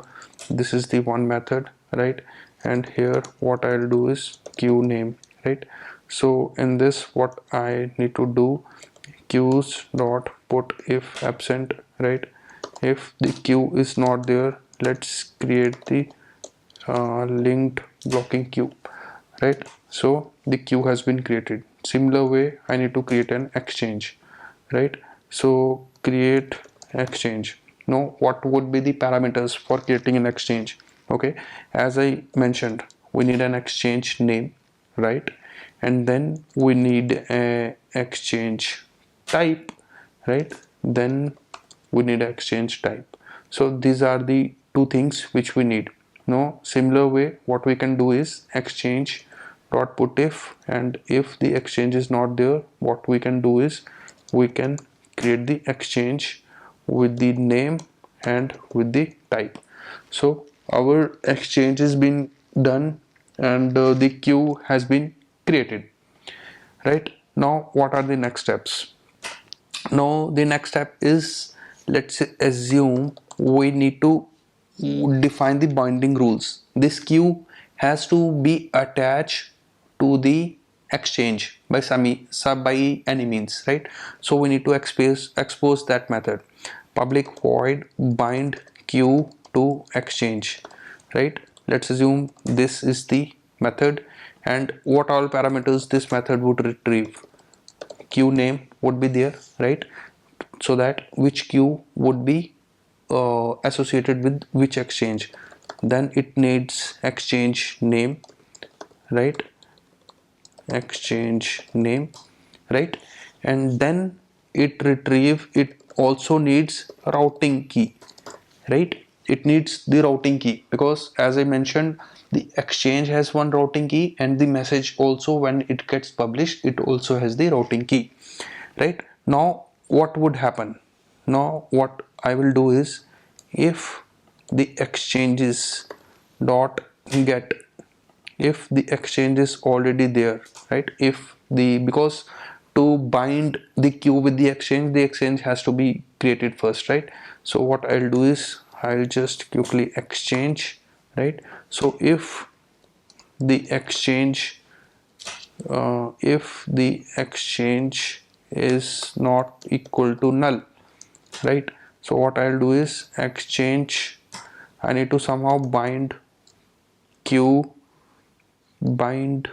Speaker 1: this is the one method, right? And here what I'll do is queue name, right? So in this what I need to do, queues dot put if absent, right? If the queue is not there, let's create the linked blocking queue, right? So the queue has been created. Similar way I need to create an exchange, right? So create exchange. Now what would be the parameters for creating an exchange? Okay, as I mentioned, we need an exchange name, right? And then we need a exchange type, right? Then we need exchange type. So these are the two things which we need. Now similar way what we can do is exchange dot put if, and if the exchange is not there, what we can do is we can create the exchange with the name and with the type. So our exchange has been done, and the queue has been created, right? Now what are the next steps? Now the next step is, let's assume we need to define the binding rules. This queue has to be attached to the exchange by by any means, right? So we need to expose that method. Public void bind queue to exchange, right? Let's assume this is the method, and what all parameters this method would retrieve. Queue name would be there, right? So that which queue would be associated with which exchange. Then it needs exchange name, right? Exchange name, right? And then it also needs routing key, right? It needs the routing key because, as I mentioned, the exchange has one routing key, and the message also, when it gets published, it also has the routing key, right? Now what would happen? Now what I will do is, if the exchanges dot get, if the exchange is already there, right? If the, because to bind the queue with the exchange has to be created first, right? So what I'll do is, I'll just quickly exchange, right? So if the exchange is not equal to null, right? So what I'll do is, exchange, I need to somehow bind queue, bind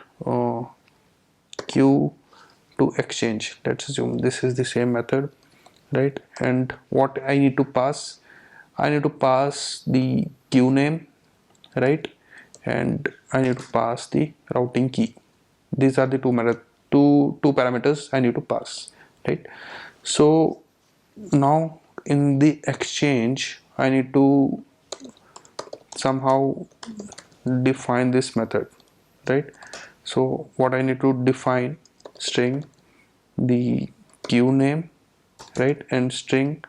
Speaker 1: queue to exchange. Let's assume this is the same method, right? And what I need to pass, I need to pass the queue name, right? And I need to pass the routing key. These are the two parameters I need to pass, right? So now in the exchange, I need to somehow define this method, right? So what I need to define, string the queue name, right? And string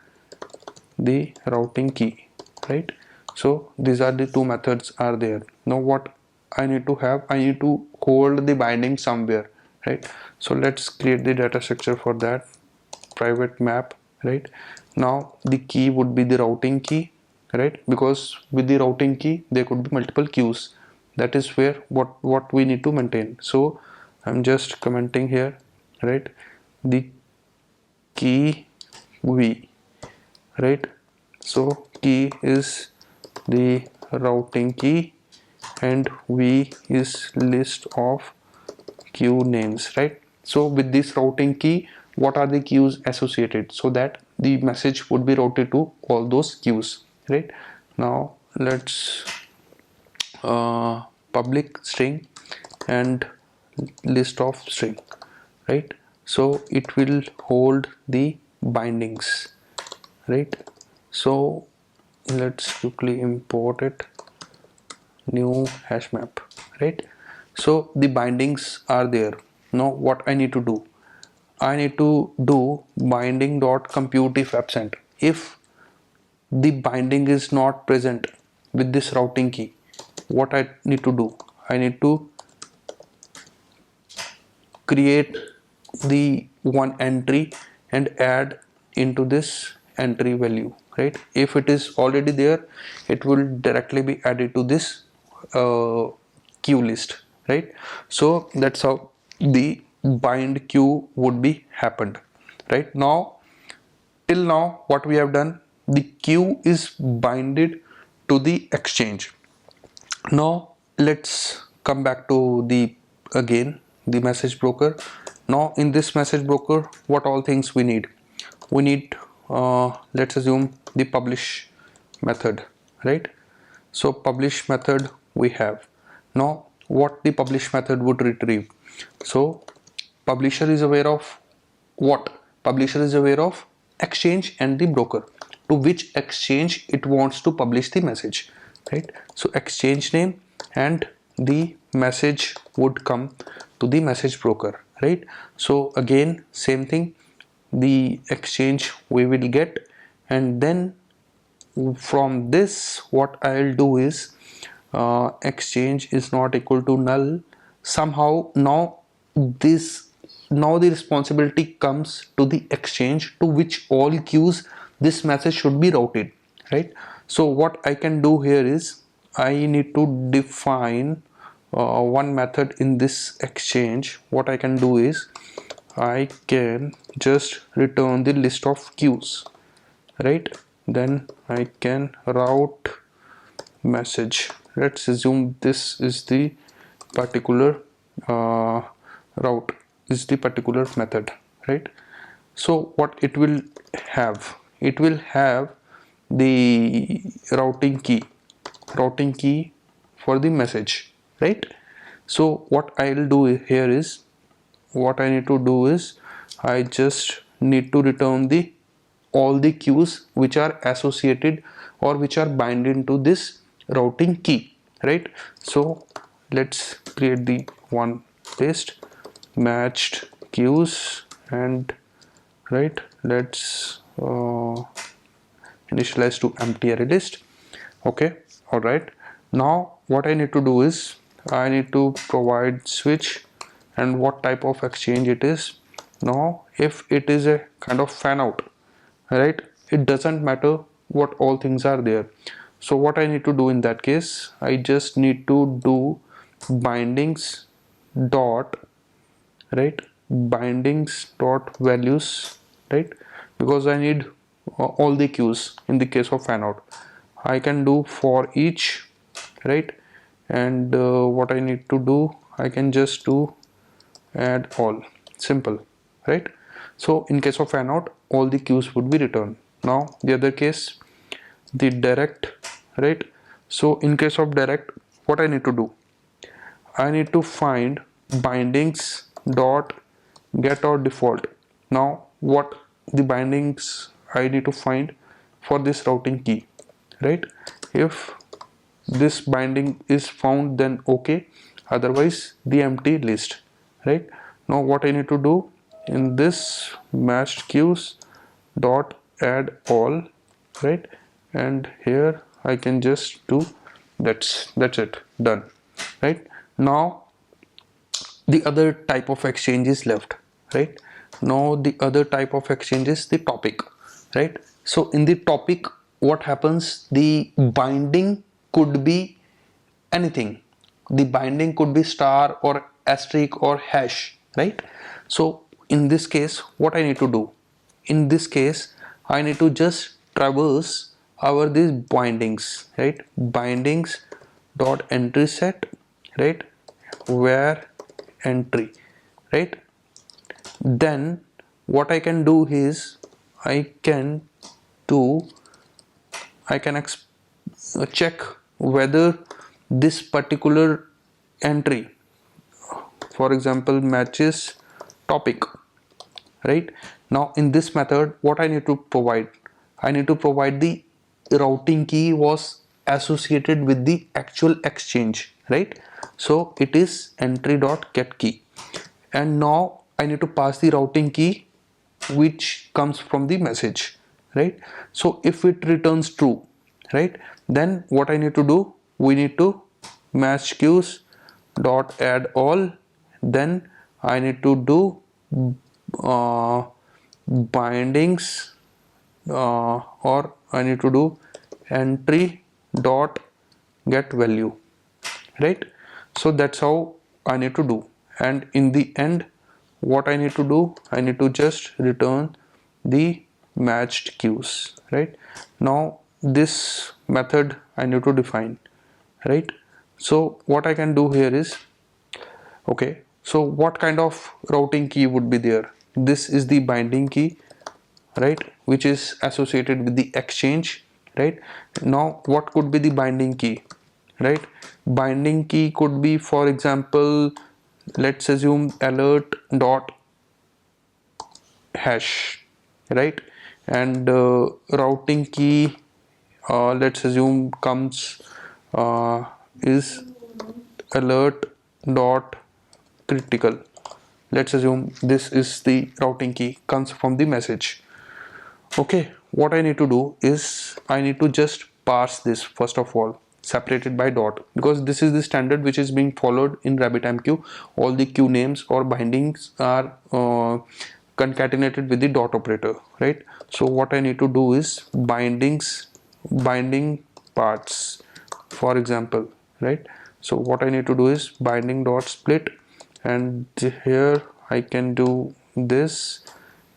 Speaker 1: the routing key, right? So these are the two methods are there. Now what I need to have, I need to hold the binding somewhere, right? So let's create the data structure for that. Private map, right? Now the key would be the routing key, right? Because with the routing key there could be multiple queues. That is where what we need to maintain. So I'm just commenting here, right? The key v, right? So key is the routing key, and v is list of queue names, right? So with this routing key, what are the queues associated, so that the message would be routed to all those queues, right? Now let's public string and list of string, right? So it will hold the bindings, right? So let's quickly import it, new hash map, right? So the bindings are there. Now what I need to do, I need to do binding dot compute if absent. If the binding is not present with this routing key, what I need to do, I need to create the one entry and add into this entry value, right? If it is already there, it will directly be added to this queue list, right? So that's how the bind queue would be happened, right? Now till now what we have done, the queue is binded to the exchange. Now let's come back to the again the message broker. Now in this message broker, what all things we need, we need let's assume the publish method, right? So publish method we have. Now what the publish method would retrieve, so publisher is aware of what, publisher is aware of exchange and the broker, to which exchange it wants to publish the message, right? So exchange name and the message would come to the message broker, right? So again same thing, the exchange we will get, and then from this what I'll do is exchange is not equal to null. Somehow now this, now the responsibility comes to the exchange to which all queues this message should be routed, right? So what I can do here is, I need to define one method in this exchange. What I can do is, I can just return the list of queues, right? Then I can route message. Let's assume this is the particular route, is the particular method, right? So what it will have, it will have the routing key for the message, right? So what I'll do here is, what I need to do is, I just need to return the all the queues which are associated or which are binding to this routing key, right? So let's create the one paste matched queues, and right, let's initialize to empty array list. Okay, all right. Now what I need to do is I need to provide switch and what type of exchange it is. Now if it is a kind of fan out, right, it doesn't matter what all things are there. So what I need to do in that case, I just need to do bindings dot, right, bindings dot values, right, because I need all the queues in the case of fan out. I can do for each, right, and what I need to do, I can just do add all, simple, right? So in case of fan out, all the queues would be returned. Now the other case, the direct, right? So in case of direct, what I need to do, I need to find bindings dot get or default. Now what the bindings I need to find for this routing key, right? If this binding is found, then okay, otherwise the empty list, right? Now what I need to do, in this matched queues dot add all, right, and here I can just do that's it, done, right? Now the other type of exchange is left, right? Now the other type of exchange is the topic, right? So in the topic, what happens, the binding could be anything. The binding could be star or asterisk or hash, right? So in this case, what I need to do, in this case I need to just traverse our these bindings, right? Bindings dot entry set, right, where entry, right? Then what I can do is I can do, I can check whether this particular entry, for example, matches topic, right? Now in this method, what I need to provide, I need to provide the routing key was associated with the actual exchange, right? So it is entry dot get key, and now I need to pass the routing key which comes from the message, right? So if it returns true, right, then what I need to do, we need to match queues dot add all, then I need to do uh, bindings or I need to do entry dot get value, right? So that's how I need to do, and in the end what I need to do, I need to just return the matched queues, right? Now this method I need to define, right? So what I can do here is, okay, so what kind of routing key would be there? This is the binding key, right, which is associated with the exchange, right? Now what could be the binding key, right? Binding key could be, for example, let's assume alert dot hash, right? And routing key, let's assume comes is alert dot critical. Let's assume this is the routing key comes from the message. Okay, what I need to do is I need to just parse this first of all, separated by dot, because this is the standard which is being followed in RabbitMQ. All the queue names or bindings are concatenated with the dot operator, right? So what I need to do is binding parts, for example, right? So what I need to do is binding dot split, and here I can do this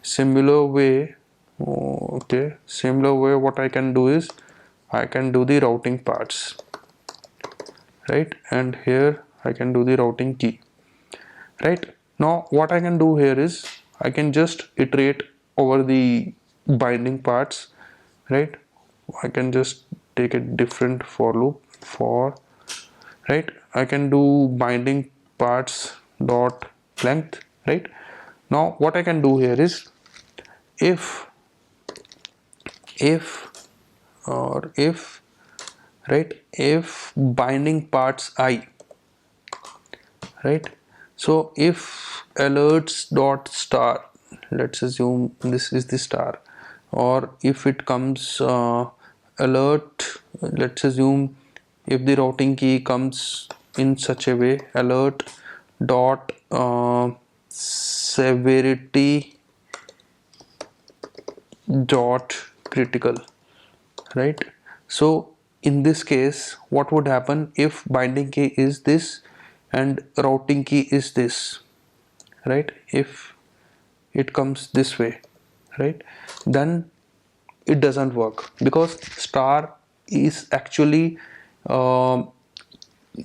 Speaker 1: similar way. Okay, similar way what I can do is I can do the routing parts, right, and here I can do the routing key, right? Now what I can do here is I can just iterate over the binding parts, right? I can just take a different for loop for, right, I can do binding parts dot length, right? Now what I can do here is if right, if binding parts I, right, so if alerts dot star, let's assume this is the star, or if it comes alert, let's assume if the routing key comes in such a way, alert dot severity dot critical, right. So in this case what would happen if binding key is this and routing key is this, right, if it comes this way, right, then it doesn't work, because um,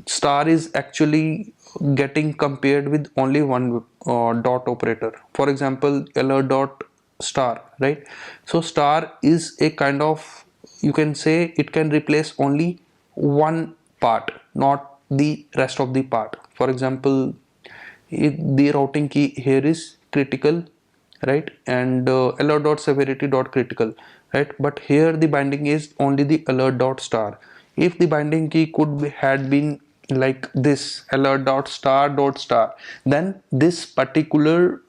Speaker 1: star is actually getting compared with only one dot operator. For example, alert dot star, right. So star is a kind of, you can say it can replace only one part, not the rest of the part. For example, if the routing key here is critical, right, and alert dot severity dot critical, right, but here the binding is only the alert dot star. If the binding key had been like this, alert dot star, then this particular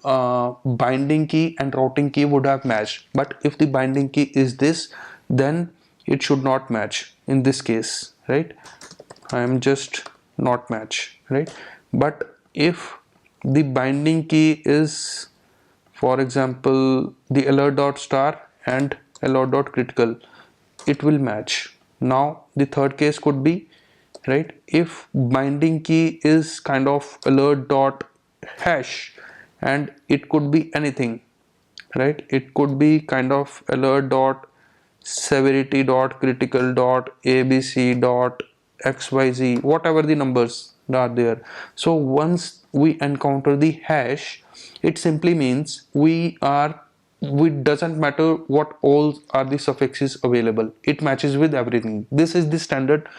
Speaker 1: binding key and routing key would have matched. But if the binding key is this, then it should not match in this case, right. I am just not match, right. But if the binding key is, for example, the alert dot star and alert dot critical, it will match. Now the third case could be, right, if binding key is kind of alert dot hash, and it could be anything, right, it could be kind of alert dot severity dot critical dot abc dot xyz, whatever the numbers are there. So once we encounter the hash, it simply means we doesn't matter what all are the suffixes available, it matches with everything. This is the standard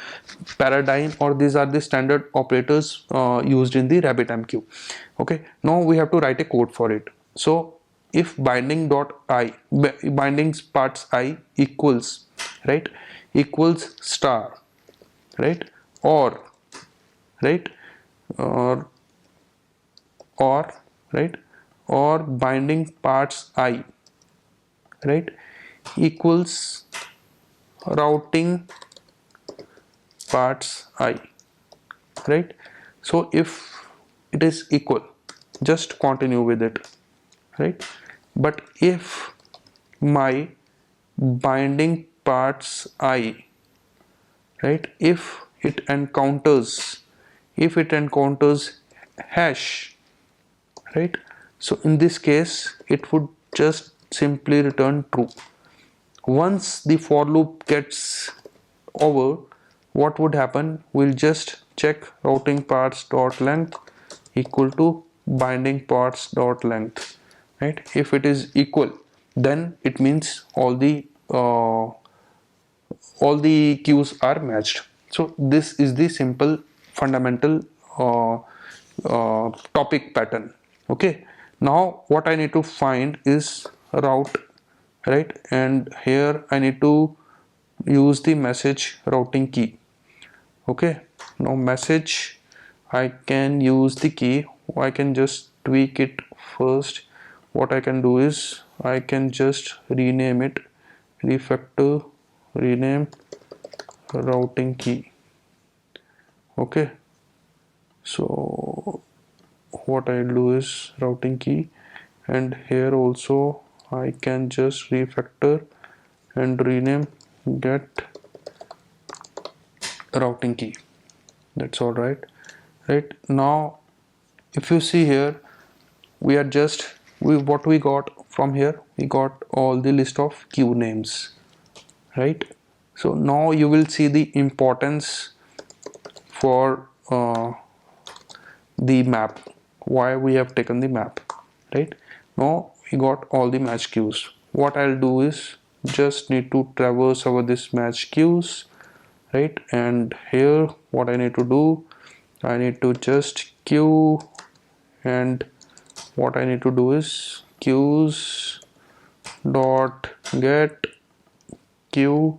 Speaker 1: paradigm, or these are the standard operators used in the RabbitMQ. Okay, now we have to write a code for it. So if binding dot I, bindings parts I equals, right, equals star, right, or right, or or right, or binding parts I, right, equals routing parts I, right. So if it is equal, just continue with it, right. But if my binding parts I, right, if it encounters hash, right, so in this case it would just simply return true. Once the for loop gets over, what would happen, we'll just check routing parts dot length equal to binding parts dot length, right. If it is equal, then it means all the queues are matched. So this is the simple fundamental topic pattern. Okay, now what I need to find is route, right, and here I need to use the message routing key. Okay, now message, I can use the key, I can just tweak it first. What I can do is I can just rename it, refactor, rename routing key. Okay, so what I'll do is routing key, and here also I can just refactor and rename get routing key. That's all right. Right now if you see here, we are just what we got from here, we got all the list of queue names, right. So now you will see the importance for the map, why we have taken the map, right. Now we got all the match queues. What I'll do is just need to traverse over this match queues, right, and here what I need to do, I need to just queue, and what I need to do is queues dot get queue,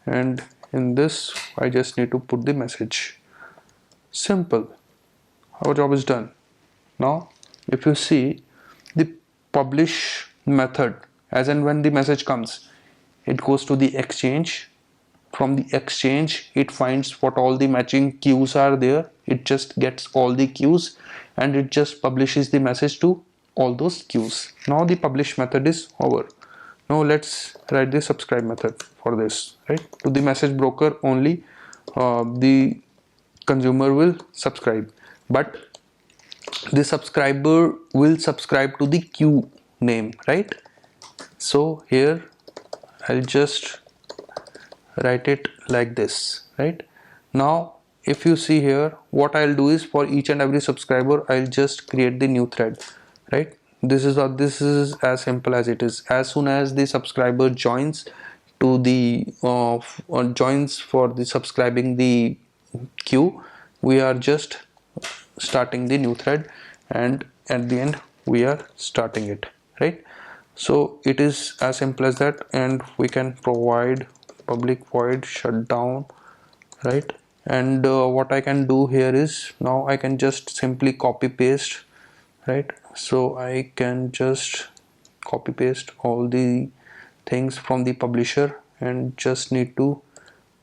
Speaker 1: and in this I just need to put the message. Simple. Our job is done. Now if you see the publish method, as and when the message comes, it goes to the exchange. From the exchange it finds what all the matching queues are there, it just gets all the queues and it just publishes the message to all those queues. Now the publish method is over. Now let's write the subscribe method for this, right? To the message broker only the consumer will subscribe, but the subscriber will subscribe to the queue name, right? So here I'll just write it like this, right? Now if you see here, what I'll do is for each and every subscriber I'll just create the new thread, right? This is as simple as it is. As soon as the subscriber joins to the joins for the subscribing the queue, we are just starting the new thread, and at the end we are starting it, right? So it is as simple as that, and we can provide public void shutdown, right? And what I can do here is, now I can just simply copy paste, right? So I can just copy paste all the things from the publisher and just need to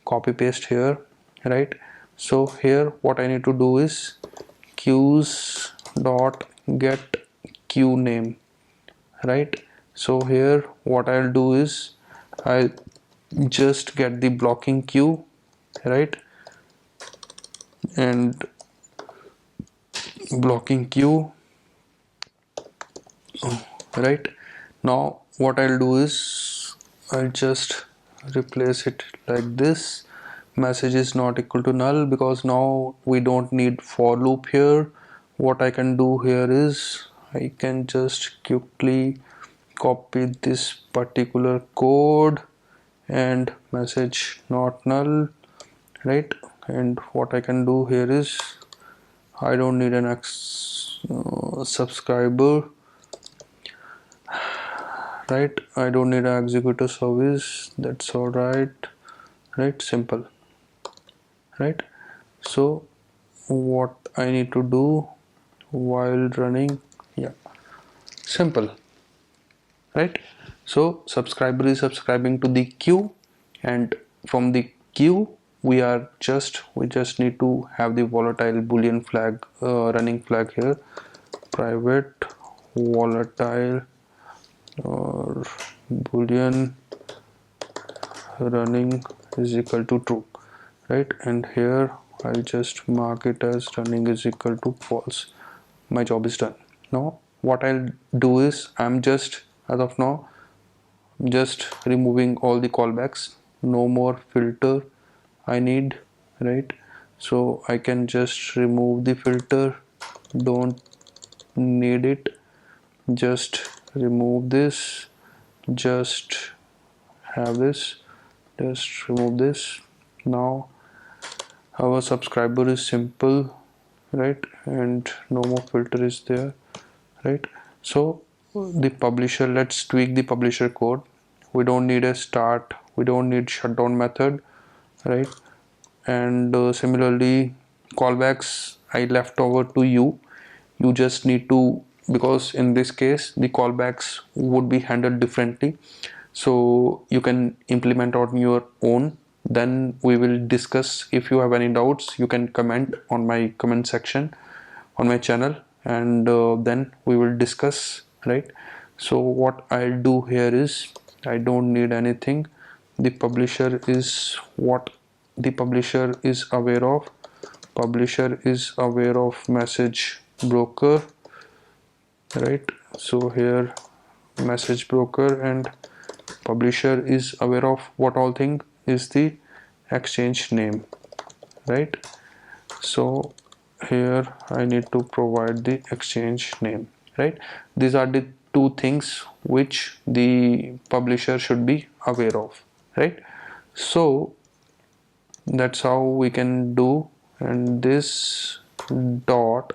Speaker 1: copy paste here, right? So here what I need to do is queues dot get queue name, right? So here what I'll do is I'll just get the blocking queue, right? And blocking queue, right? Now what I'll do is I'll just replace it like this. Message is not equal to null, because now we don't need for loop here. What I can do here is I can just quickly copy this particular code and message not null, right? And what I can do here is I don't need an subscriber, right? I don't need an executor service, that's all right, right? Simple, right? So what I need to do while running, yeah, simple, right? So subscriber is subscribing to the queue, and from the queue we just need to have the volatile boolean flag running flag here, private volatile or boolean running is equal to true, right? And here I'll just mark it as running is equal to false. My job is done. Now what I'll do is I'm just, as of now, just removing all the callbacks, no more filter I need, right? So I can just remove the filter, don't need it, just remove this, just have this, just remove this. Now our subscriber is simple, right? And no more filter is there, right? So the publisher, let's tweak the publisher code. We don't need a start, we don't need shutdown method, right? And similarly callbacks I left over to you. You just need to, because in this case the callbacks would be handled differently, so you can implement on your own. Then we will discuss. If you have any doubts, you can comment on my comment section on my channel, and then we will discuss, right? So what I'll do here is I don't need anything. The publisher is what the publisher is aware of. Publisher is aware of message broker, right? So here message broker, and publisher is aware of what all thing is the exchange name, right? So here I need to provide the exchange name, right? These are the two things which the publisher should be aware of, right? So that's how we can do. And this dot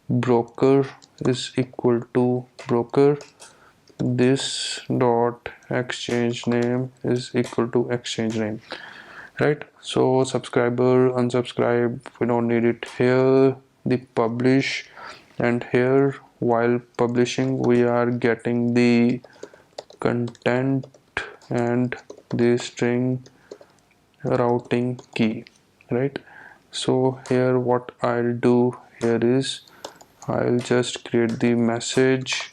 Speaker 1: broker is equal to broker, this dot exchange name is equal to exchange name, right? So subscriber unsubscribe, we don't need it here. The publish, and here while publishing we are getting the content and the string routing key, right? So here what I'll do here is I'll just create the message,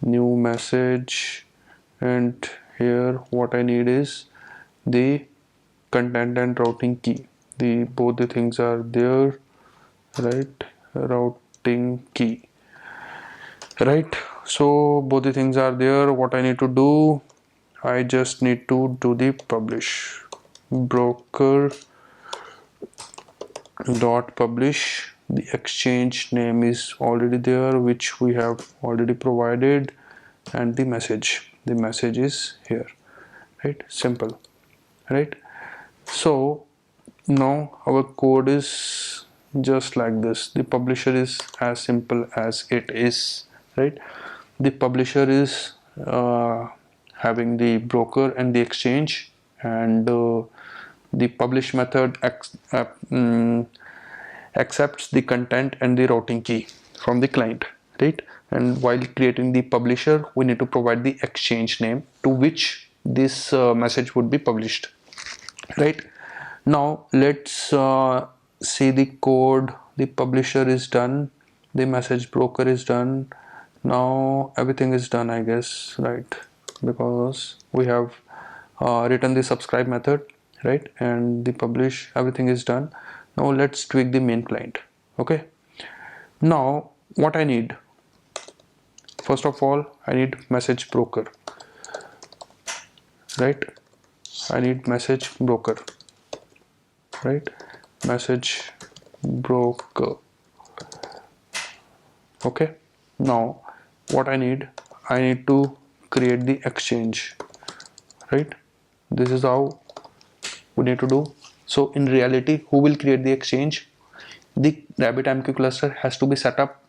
Speaker 1: new message, and here what I need is the content and routing key. The both the things are there, right? Routing key, right? So both the things are there. What I need to do, I just need to do the publish. Broker dot publish, the exchange name is already there, which we have already provided, and the message is here, right? Simple, right? So now our code is just like this. The publisher is as simple as it is, right? The publisher is having the broker and the exchange, and the publish method accepts the content and the routing key from the client, right? And while creating the publisher, we need to provide the exchange name to which this message would be published, right? Now let's see the code. The publisher is done, the message broker is done. Now everything is done, I guess, right? Because we have written the subscribe method, right? And the publish, everything is done. Now let's tweak the main client. Okay, now what I need, first of all I need message broker, right? I need message broker, right? Message broker. Okay, now what I need to create the exchange, right? This is how we need to do. So in reality, who will create the exchange? The RabbitMQ cluster has to be set up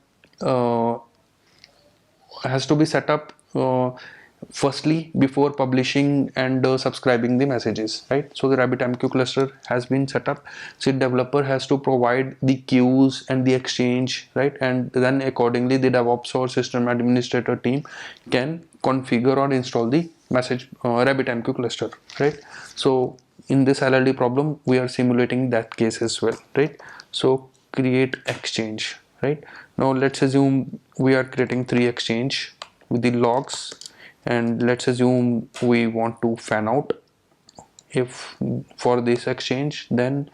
Speaker 1: firstly before publishing and subscribing the messages, right? So the RabbitMQ cluster has been set up. So the developer has to provide the queues and the exchange, right? And then accordingly the DevOps or system administrator team can configure or install the message RabbitMQ cluster, right? So in this LLD problem we are simulating that case as well, right? So create exchange, right? Now let's assume we are creating 3 exchange with the logs, and let's assume we want to fan out. If for this exchange, then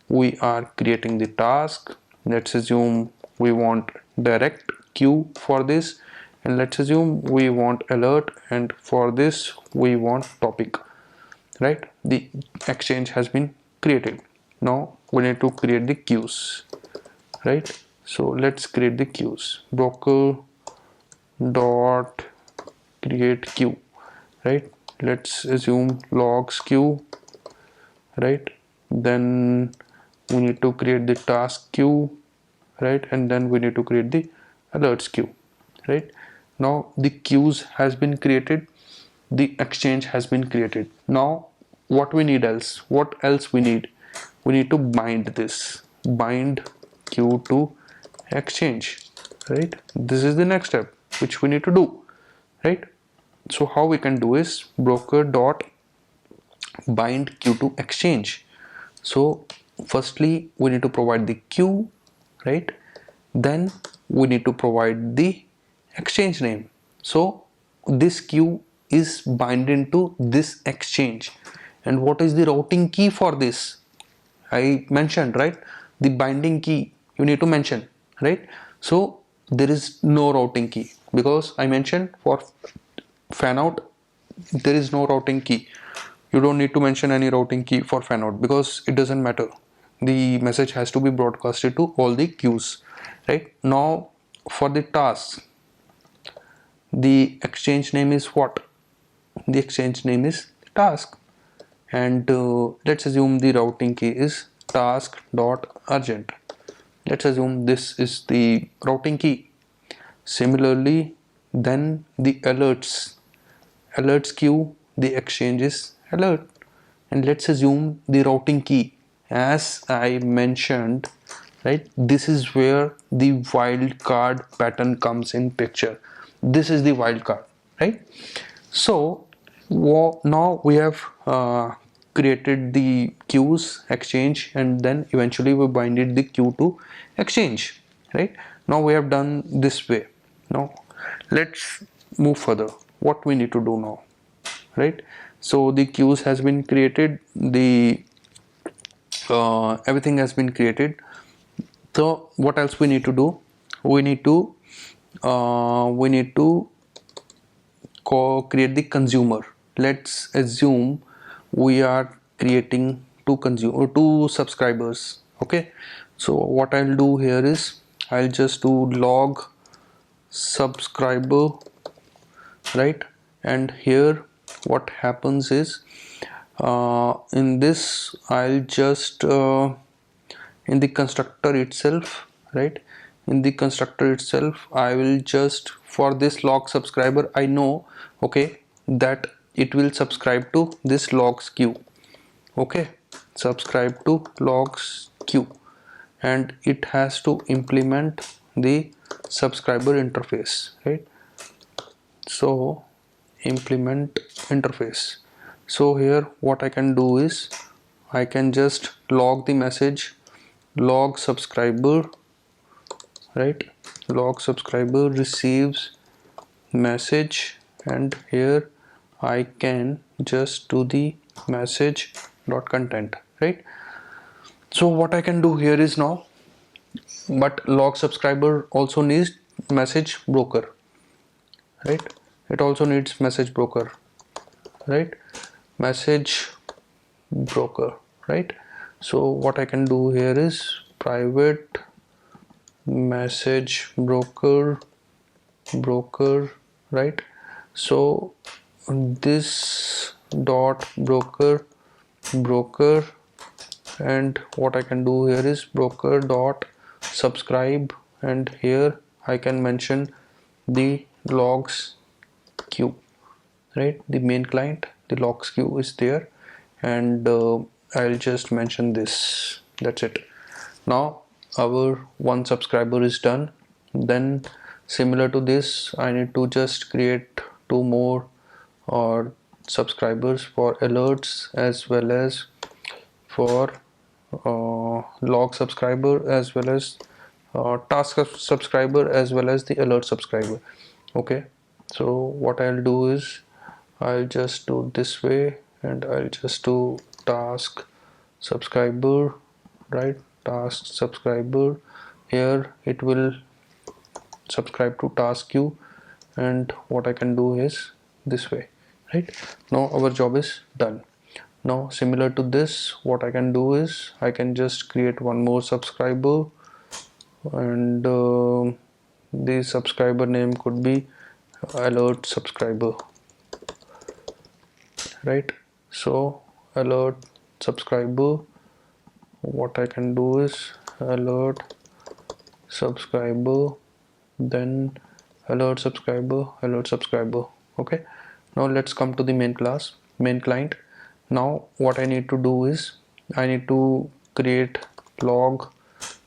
Speaker 1: we are creating the task. Let's assume we want direct queue for this, and let's assume we want alert, and for this we want topic, right? The exchange has been created. Now we need to create the queues, right? So let's create the queues. Broker dot create queue, right? Let's assume logs queue, right? Then we need to create the task queue, right? And then we need to create the alerts queue, right? Now the queues has been created, the exchange has been created. Now what we need else? What else we need? We need to bind this, bind queue to exchange, right? This is the next step which we need to do, right? So how we can do is broker dot bind queue to exchange. So firstly we need to provide the queue, right? Then we need to provide the exchange name. So this queue is binding to this exchange. And what is the routing key for this? I mentioned, right? The binding key you need to mention, right? So there is no routing key because I mentioned for fan out there is no routing key. You don't need to mention any routing key for fan out because it doesn't matter. The message has to be broadcasted to all the queues, right? Now for the task, the exchange name is what? The exchange name is task, and let's assume the routing key is task dot urgent. Let's assume this is the routing key. Similarly, then the alerts queue, the exchanges alert. And let's assume the routing key, as I mentioned, right? This is where the wildcard pattern comes in picture. This is the wildcard, right? So now we have created the queues, exchange, and then eventually we binded the queue to exchange, right? Now we have done this way. Now let's move further. What we need to do now, right? So the queues has been created, the everything has been created. So what else we need to do? We need to create the consumer. Let's assume we are creating two subscribers. Okay, so what I'll do here is I'll just do log subscriber, right? And here what happens is in this I'll just in the constructor itself, right? In the constructor itself I will just, for this log subscriber, I know, okay, that it will subscribe to this logs queue. Okay, subscribe to logs queue, and it has to implement the subscriber interface, right? So implement interface. So here what I can do is I can just log the message log subscriber, right? Log subscriber receives message, and here I can just do the message dot content, right? So what I can do here is now, but log subscriber also needs message broker, right? It also needs message broker, right? Message broker, right? So what I can do here is private message broker, right? So this dot broker, and what I can do here is broker dot subscribe, and here I can mention the logs queue, right? The main client, the logs queue is there, and I'll just mention this. That's it. Now our one subscriber is done. Then similar to this I need to just create two more subscribers for alerts, as well as for log subscriber, as well as task subscriber, as well as the alert subscriber. Okay, so what I'll do is I'll just do this way, and I'll just do task subscriber, right? Task subscriber, here it will subscribe to task queue, and what I can do is this way, right? Now our job is done. Now similar to this, what I can do is I can just create one more subscriber, and the subscriber name could be alert subscriber, right? So alert subscriber, what I can do is alert subscriber, then alert subscriber, okay. Now let's come to the main class, main client. Now what I need to do is I need to create log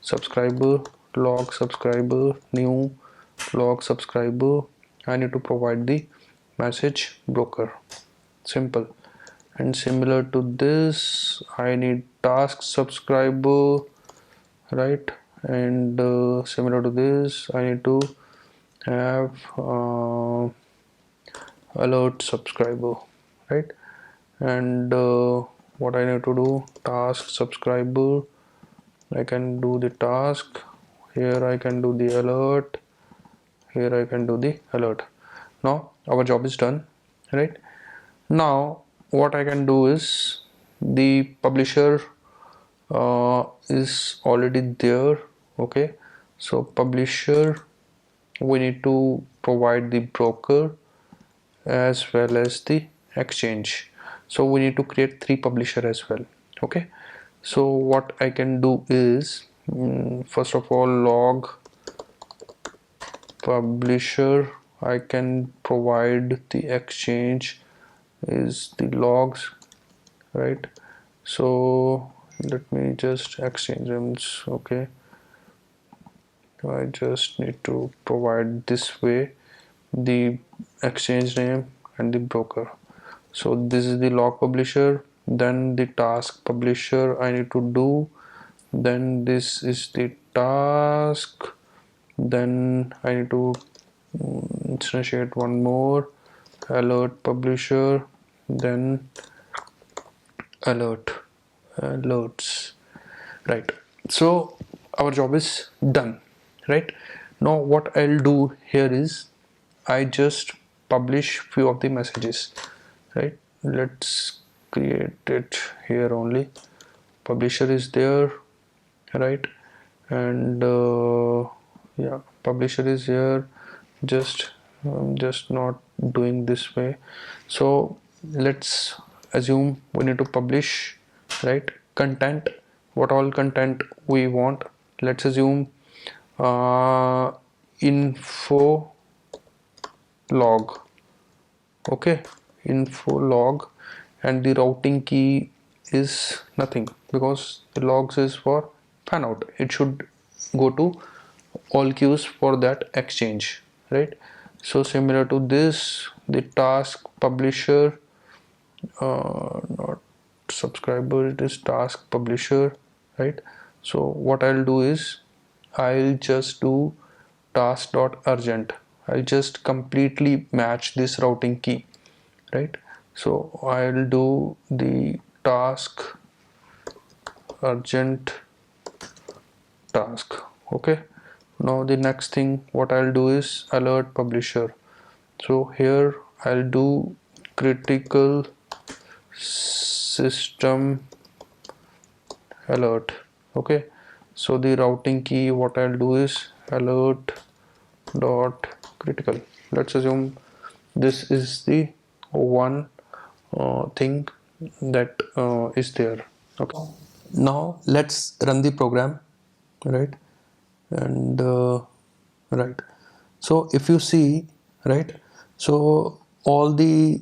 Speaker 1: subscriber, new log subscriber. I need to provide the message broker, simple. And similar to this I need task subscriber, right? And similar to this I need to have alert subscriber, right? And what I need to do, task subscriber, I can do the task, here I can do the alert, here I can do the alert. Now our job is done, right? Now what I can do is the publisher is already there, okay. So publisher, we need to provide the broker as well as the exchange, so we need to create three publisher as well, okay. So what I can do is first of all log publisher, I can provide the exchange is the logs, right? So let me just exchange them. Okay, I just need to provide this way the exchange name and the broker. So this is the log publisher, then the task publisher I need to do, then this is the task, then I need to instantiate one more alert publisher, then alerts, right? So our job is done, right? Now what I'll do here is I just publish few of the messages, right? Let's create it here only. Publisher is there, right? And yeah, publisher is here. Just not doing this way. So let's assume we need to publish, right? Content, what all content we want. Let's assume info log, okay, info log, and the routing key is nothing because the logs is for fan out. It should go to all queues for that exchange, right? So similar to this, the task publisher, not subscriber, it is task publisher, right? So what I'll do is I'll just do task.urgent. I'll just completely match this routing key, right? So I'll do the task urgent task. Okay, now the next thing what I'll do is alert publisher. So here I'll do critical system alert. Okay, so the routing key what I'll do is alert dot critical. Let's assume this is the one thing that is there. Okay, now let's run the program, right? And right, so if you see, right, so all the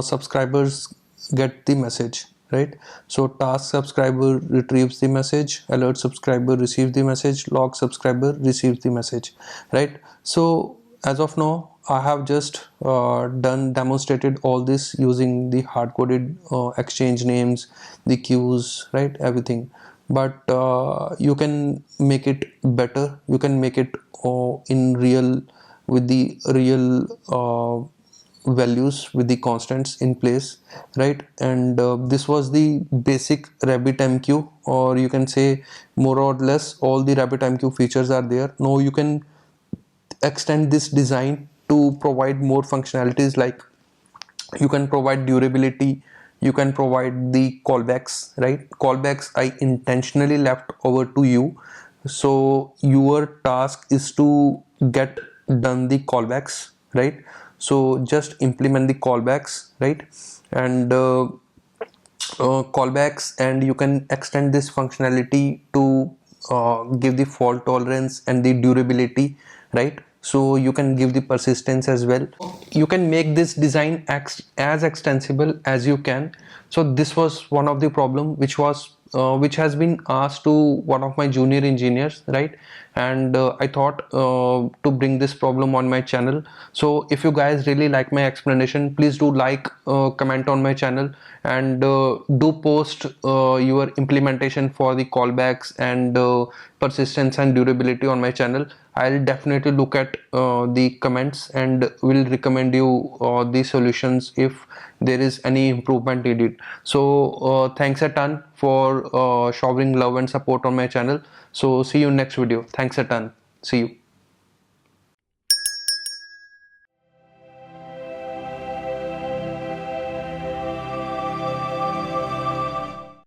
Speaker 1: subscribers get the message, right? So task subscriber retrieves the message, alert subscriber receives the message, log subscriber receives the message, right? So as of now I have just demonstrated all this using the hard-coded exchange names, the queues, right, everything. But you can make it better, you can make it in real, with the real values, with the constants in place, right? And this was the basic RabbitMQ, or you can say more or less all the RabbitMQ features are there. Now you can extend this design to provide more functionalities, like you can provide durability, you can provide the callbacks, right? Callbacks I intentionally left over to you, so your task is to get done the callbacks, right? So just implement the callbacks, right? And callbacks, and you can extend this functionality to give the fault tolerance and the durability, right? So you can give the persistence as well. You can make this design as extensible as you can. So this was one of the problem which has been asked to one of my junior engineers, right? And I thought to bring this problem on my channel. So if you guys really like my explanation, please do like, comment on my channel, and do post your implementation for the callbacks and persistence and durability on my channel. I'll definitely look at the comments and will recommend you the solutions if there is any improvement needed. So thanks a ton for showering love and support on my channel. So see you next video. Thanks a ton. See you.